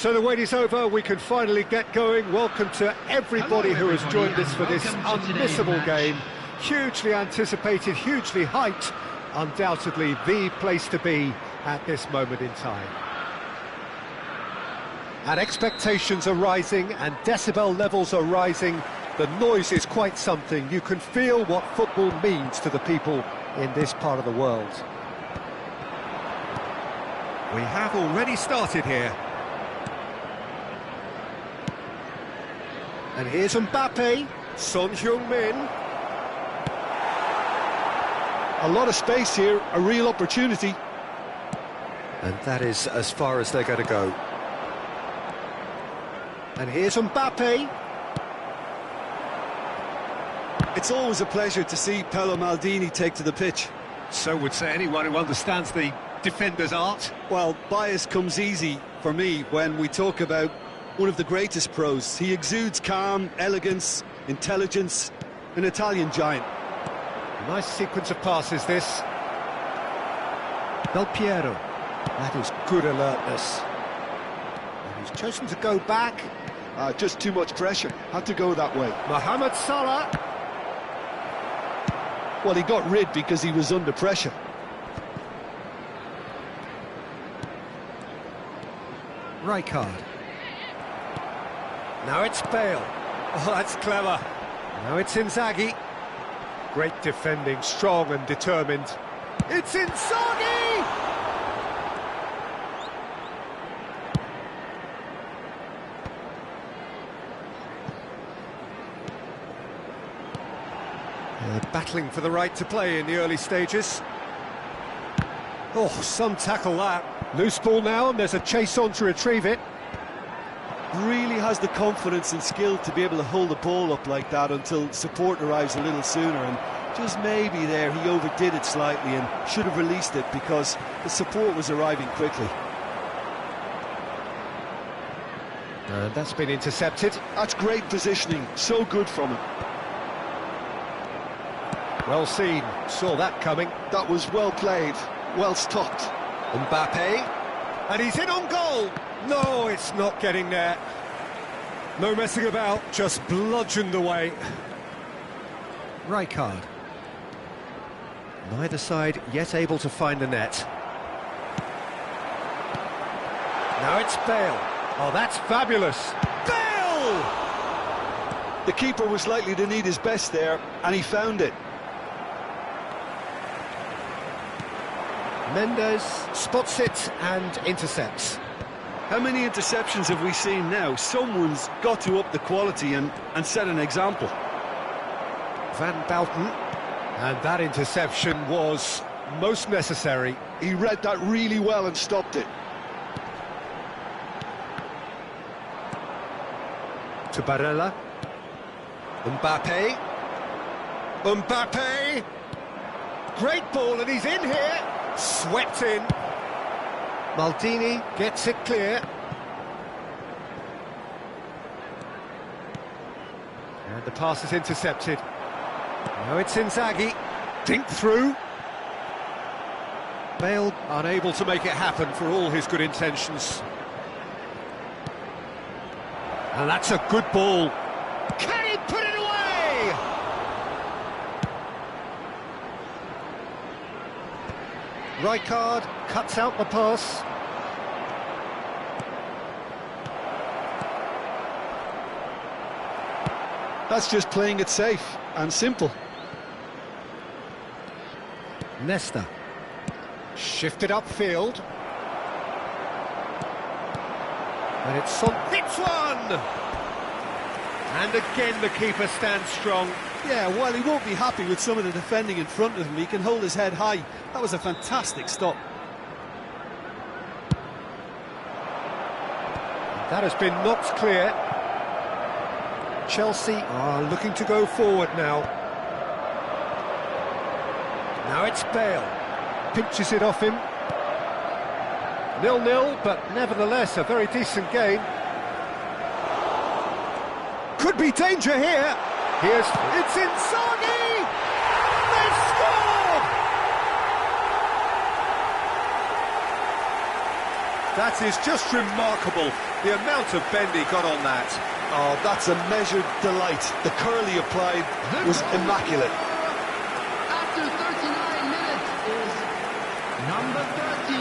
So the wait is over, we can finally get going. Welcome to everybody who has joined us for this unmissable game. Hugely anticipated, hugely hyped, undoubtedly the place to be at this moment in time. And expectations are rising and decibel levels are rising. The noise is quite something. You can feel what football means to the people in this part of the world. We have already started here. And here's Mbappe, Son Heung-min. A lot of space here, a real opportunity. And that is as far as they're going to go. And here's Mbappe. It's always a pleasure to see Paolo Maldini take to the pitch. So would say anyone who understands the defender's art. Well, bias comes easy for me when we talk about one of the greatest pros. He exudes calm, elegance, intelligence, an Italian giant. Nice sequence of passes, this. Del Piero. That is good alertness. And he's chosen to go back. Just too much pressure. Had to go that way. Mohamed Salah. Well, he got rid because he was under pressure. Rijkaard. Now it's Bale. Oh, that's clever. Now it's Inzaghi. Great defending, strong and determined. It's Inzaghi! Battling for the right to play in the early stages. Oh, some tackle that. Loose ball now, and there's a chase on to retrieve it. Really has the confidence and skill to be able to hold the ball up like that until support arrives a little sooner, and just maybe there he overdid it slightly and should have released it because the support was arriving quickly. And that's been intercepted. That's great positioning, so good from him. Well seen, saw that coming. That was well played, well stopped. Mbappe, and he's in on goal. No, it's not getting there. No messing about, just bludgeoned away. Rijkaard. Neither side yet able to find the net. Now it's Bale. Oh, that's fabulous. Bale! The keeper was likely to need his best there, and he found it. Mendes spots it and intercepts. How many interceptions have we seen now? Someone's got to up the quality and set an example. Van Bouten, and that interception was most necessary. He read that really well and stopped it. To Barella. Mbappe. Mbappe! Great ball, and he's in here. Swept in. Maldini gets it clear. And the pass is intercepted. Now it's Inzaghi. Dink through. Bale unable to make it happen for all his good intentions. And that's a good ball. Can he put it away? Rijkaard cuts out the pass. That's just playing it safe and simple. Nesta. Shifted upfield. And it's Son. Hits one! And again the keeper stands strong. Yeah, while he won't be happy with some of the defending in front of him, he can hold his head high. That was a fantastic stop. That has been knocked clear. Chelsea are looking to go forward now. Now it's Bale. Pinches it off him. 0-0, but nevertheless a very decent game. Could be danger here. It's Inzaghi! They've scored! That is just remarkable, the amount of bend he got on that. Oh, that's a measured delight. The curl he applied was immaculate. After 39 minutes is number 13,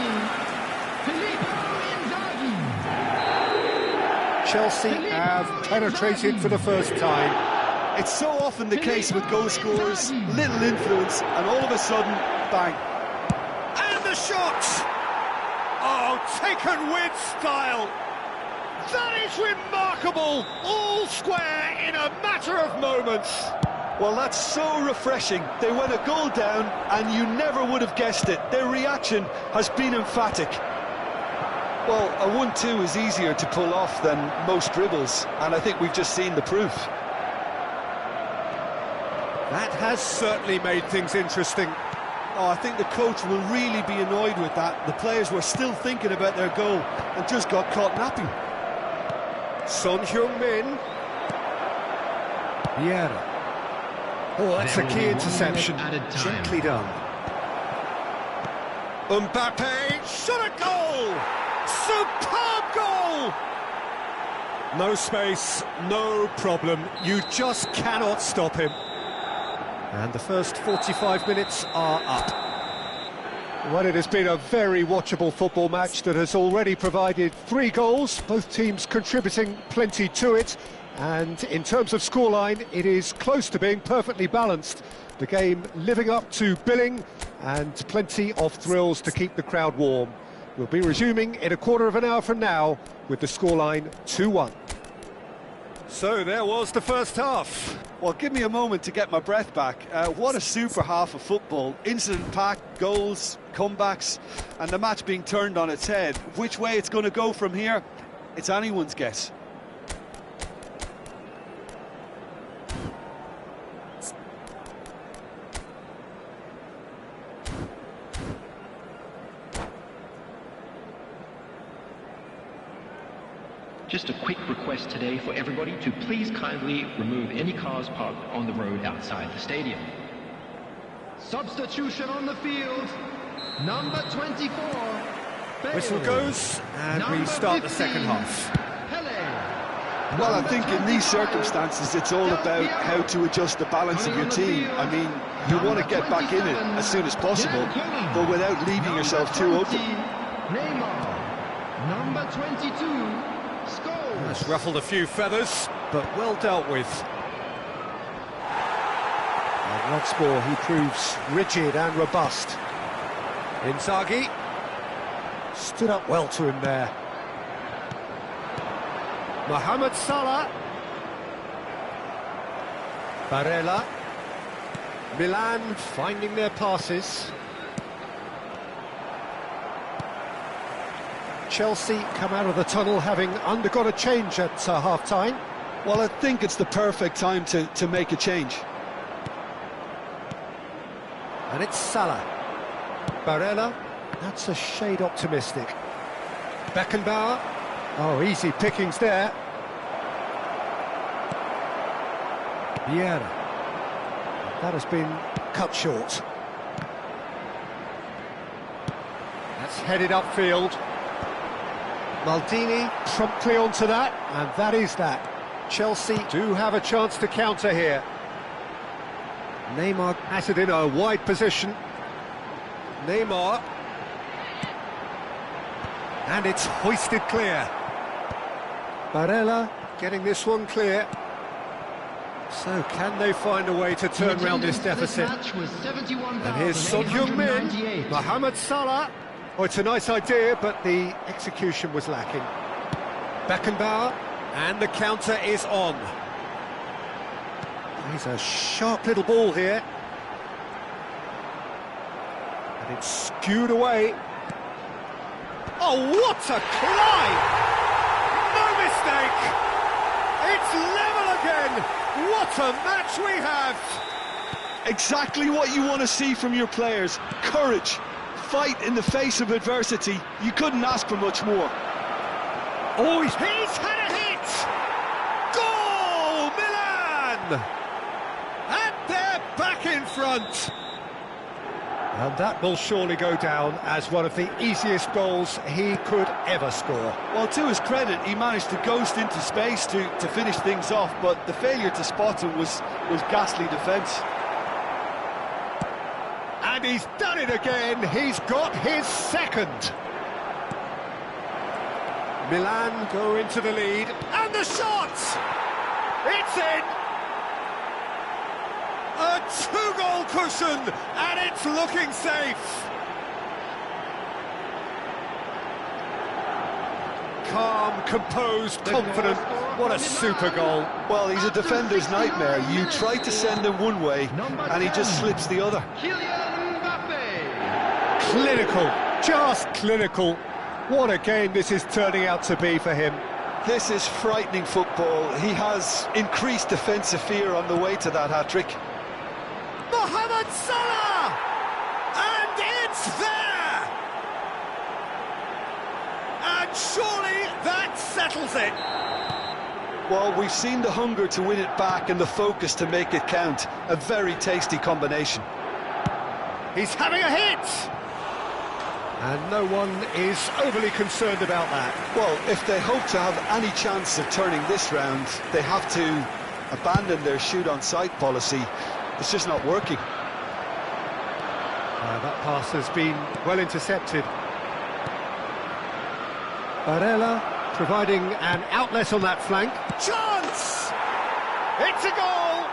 Filippo Inzaghi. Chelsea have penetrated for the first time. It's so often the case with goal scorers, little influence, and all of a sudden, bang. And the shot! Oh, taken with style! That is remarkable! All square in a matter of moments. Well, that's so refreshing. They went a goal down, and you never would have guessed it. Their reaction has been emphatic. Well, a 1-2 is easier to pull off than most dribbles, and I think we've just seen the proof. That has certainly made things interesting. Oh, I think the coach will really be annoyed with that. The players were still thinking about their goal and just got caught napping. Son Heung-min. Vieira. Oh, that's a key interception. Gently done. Mbappe, shot a goal! Superb goal! No space, no problem. You just cannot stop him. And the first 45 minutes are up. Well, it has been a very watchable football match that has already provided 3 goals, both teams contributing plenty to it. And in terms of scoreline, it is close to being perfectly balanced. The game living up to billing and plenty of thrills to keep the crowd warm. We'll be resuming in a quarter of an hour from now with the scoreline 2-1. So there was the first half. Well, give me a moment to get my breath back. What a super half of football. Incident-packed, goals, comebacks, and the match being turned on its head. Which way it's going to go from here, it's anyone's guess. Just a quick request today for everybody to please kindly remove any cars parked on the road outside the stadium. Substitution on the field, number 24. Bale. Whistle goes, and we start the second half. Pele. Well, I think in these circumstances, it's all about how to adjust the balance of your team. I mean, you want to get back in it as soon as possible, but without leaving yourself too open. Neymar, number 22. That's ruffled a few feathers, but well dealt with. And once more, he proves rigid and robust. Inzaghi stood up well to him there. Mohamed Salah. Barella. Milan finding their passes. Chelsea come out of the tunnel having undergone a change at half-time. Well, I think it's the perfect time to make a change. And it's Salah. Barella, that's a shade optimistic. Beckenbauer, oh, easy pickings there. Vieira, that has been cut short. That's headed upfield. Maldini promptly onto that, and that is that. Chelsea do have a chance to counter here. Neymar has it in a wide position. Neymar. And it's hoisted clear. Barella getting this one clear. So can they find a way to turn around this deficit? And here's Son Heung-min, Mohamed Salah. Oh, it's a nice idea, but the execution was lacking. Beckenbauer, and the counter is on. He's a sharp little ball here. And it's skewed away. Oh, what a climb! No mistake! It's level again! What a match we have! Exactly what you want to see from your players. Courage. Fight in the face of adversity. You couldn't ask for much more. Oh, he's had a hit! Goal, Milan! And they're back in front. And that will surely go down as one of the easiest goals he could ever score. Well, to his credit, he managed to ghost into space to finish things off, but the failure to spot him was ghastly defence. And he's done it again. He's got his second. Milan go into the lead. And the shot! It's in! A two-goal cushion, and it's looking safe. Calm, composed, confident. What a super goal. Well, he's a defender's nightmare. You try to send him one way, and he just slips the other. Kylian Mbappe. Clinical, just clinical. What a game this is turning out to be for him. This is frightening football. He has increased defensive fear on the way to that hat-trick. Mohamed Salah! And it's there! And surely that settles it. Well, we've seen the hunger to win it back and the focus to make it count. A very tasty combination. He's having a hit! And no one is overly concerned about that. Well, if they hope to have any chance of turning this round, they have to abandon their shoot-on-sight policy. It's just not working. That pass has been well intercepted. Barella providing an outlet on that flank. Chance! It's a goal!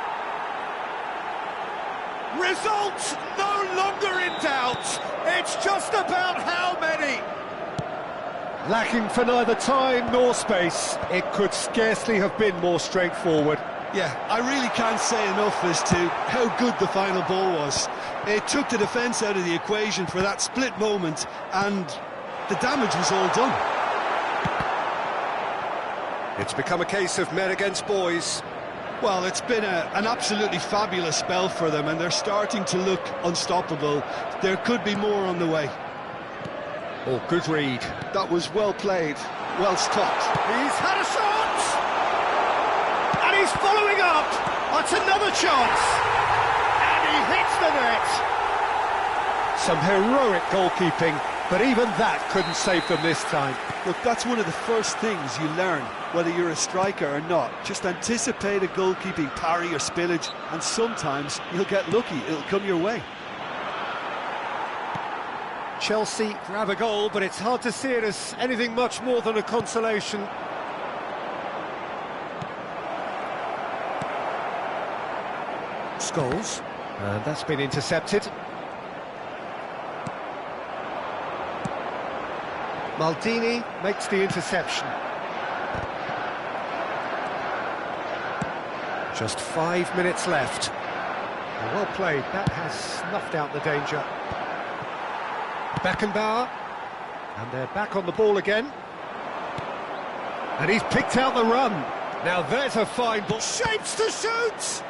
Result no longer in doubt. It's just about how many. Lacking for neither time nor space. It could scarcely have been more straightforward. Yeah, I really can't say enough as to how good the final ball was. It took the defence out of the equation for that split moment, and the damage was all done. It's become a case of men against boys. Well, it's been an absolutely fabulous spell for them, and they're starting to look unstoppable. There could be more on the way. Oh, good read. That was well played, well stopped. He's had a shot! And he's following up! That's another chance! And he hits the net! Some heroic goalkeeping, but even that couldn't save them this time. Look, that's one of the first things you learn, whether you're a striker or not. Just anticipate a goalkeeping parry or spillage, and sometimes you'll get lucky, it'll come your way. Chelsea grab a goal, but it's hard to see it as anything much more than a consolation. Scholes, and that's been intercepted. Maldini makes the interception. Just 5 minutes left. Well played, that has snuffed out the danger. Beckenbauer, and they're back on the ball again. And he's picked out the run. Now there's a fine ball. Shapes to shoot!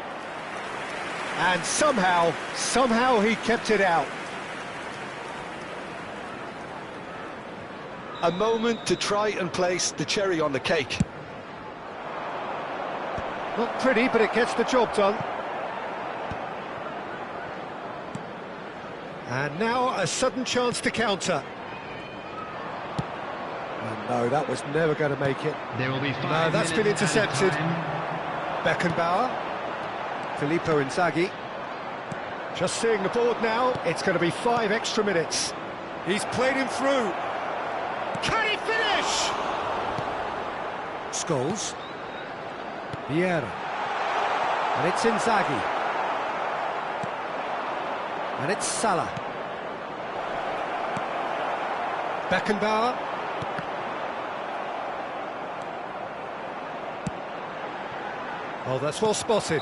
And somehow he kept it out. A moment to try and place the cherry on the cake. Not pretty, but it gets the job done. And now a sudden chance to counter. And no, that was never going to make it. There will be 5 No, that's been minutes added intercepted. time. Beckenbauer. Filippo Inzaghi. Just seeing the board now, it's going to be 5 extra minutes. He's played him through. Can he finish? Scholes. Vieira. And it's Inzaghi. And it's Salah. Beckenbauer. Oh, that's well spotted.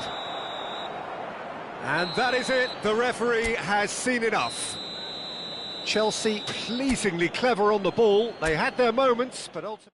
And that is it. The referee has seen enough. Chelsea pleasingly clever on the ball. They had their moments, but ultimately...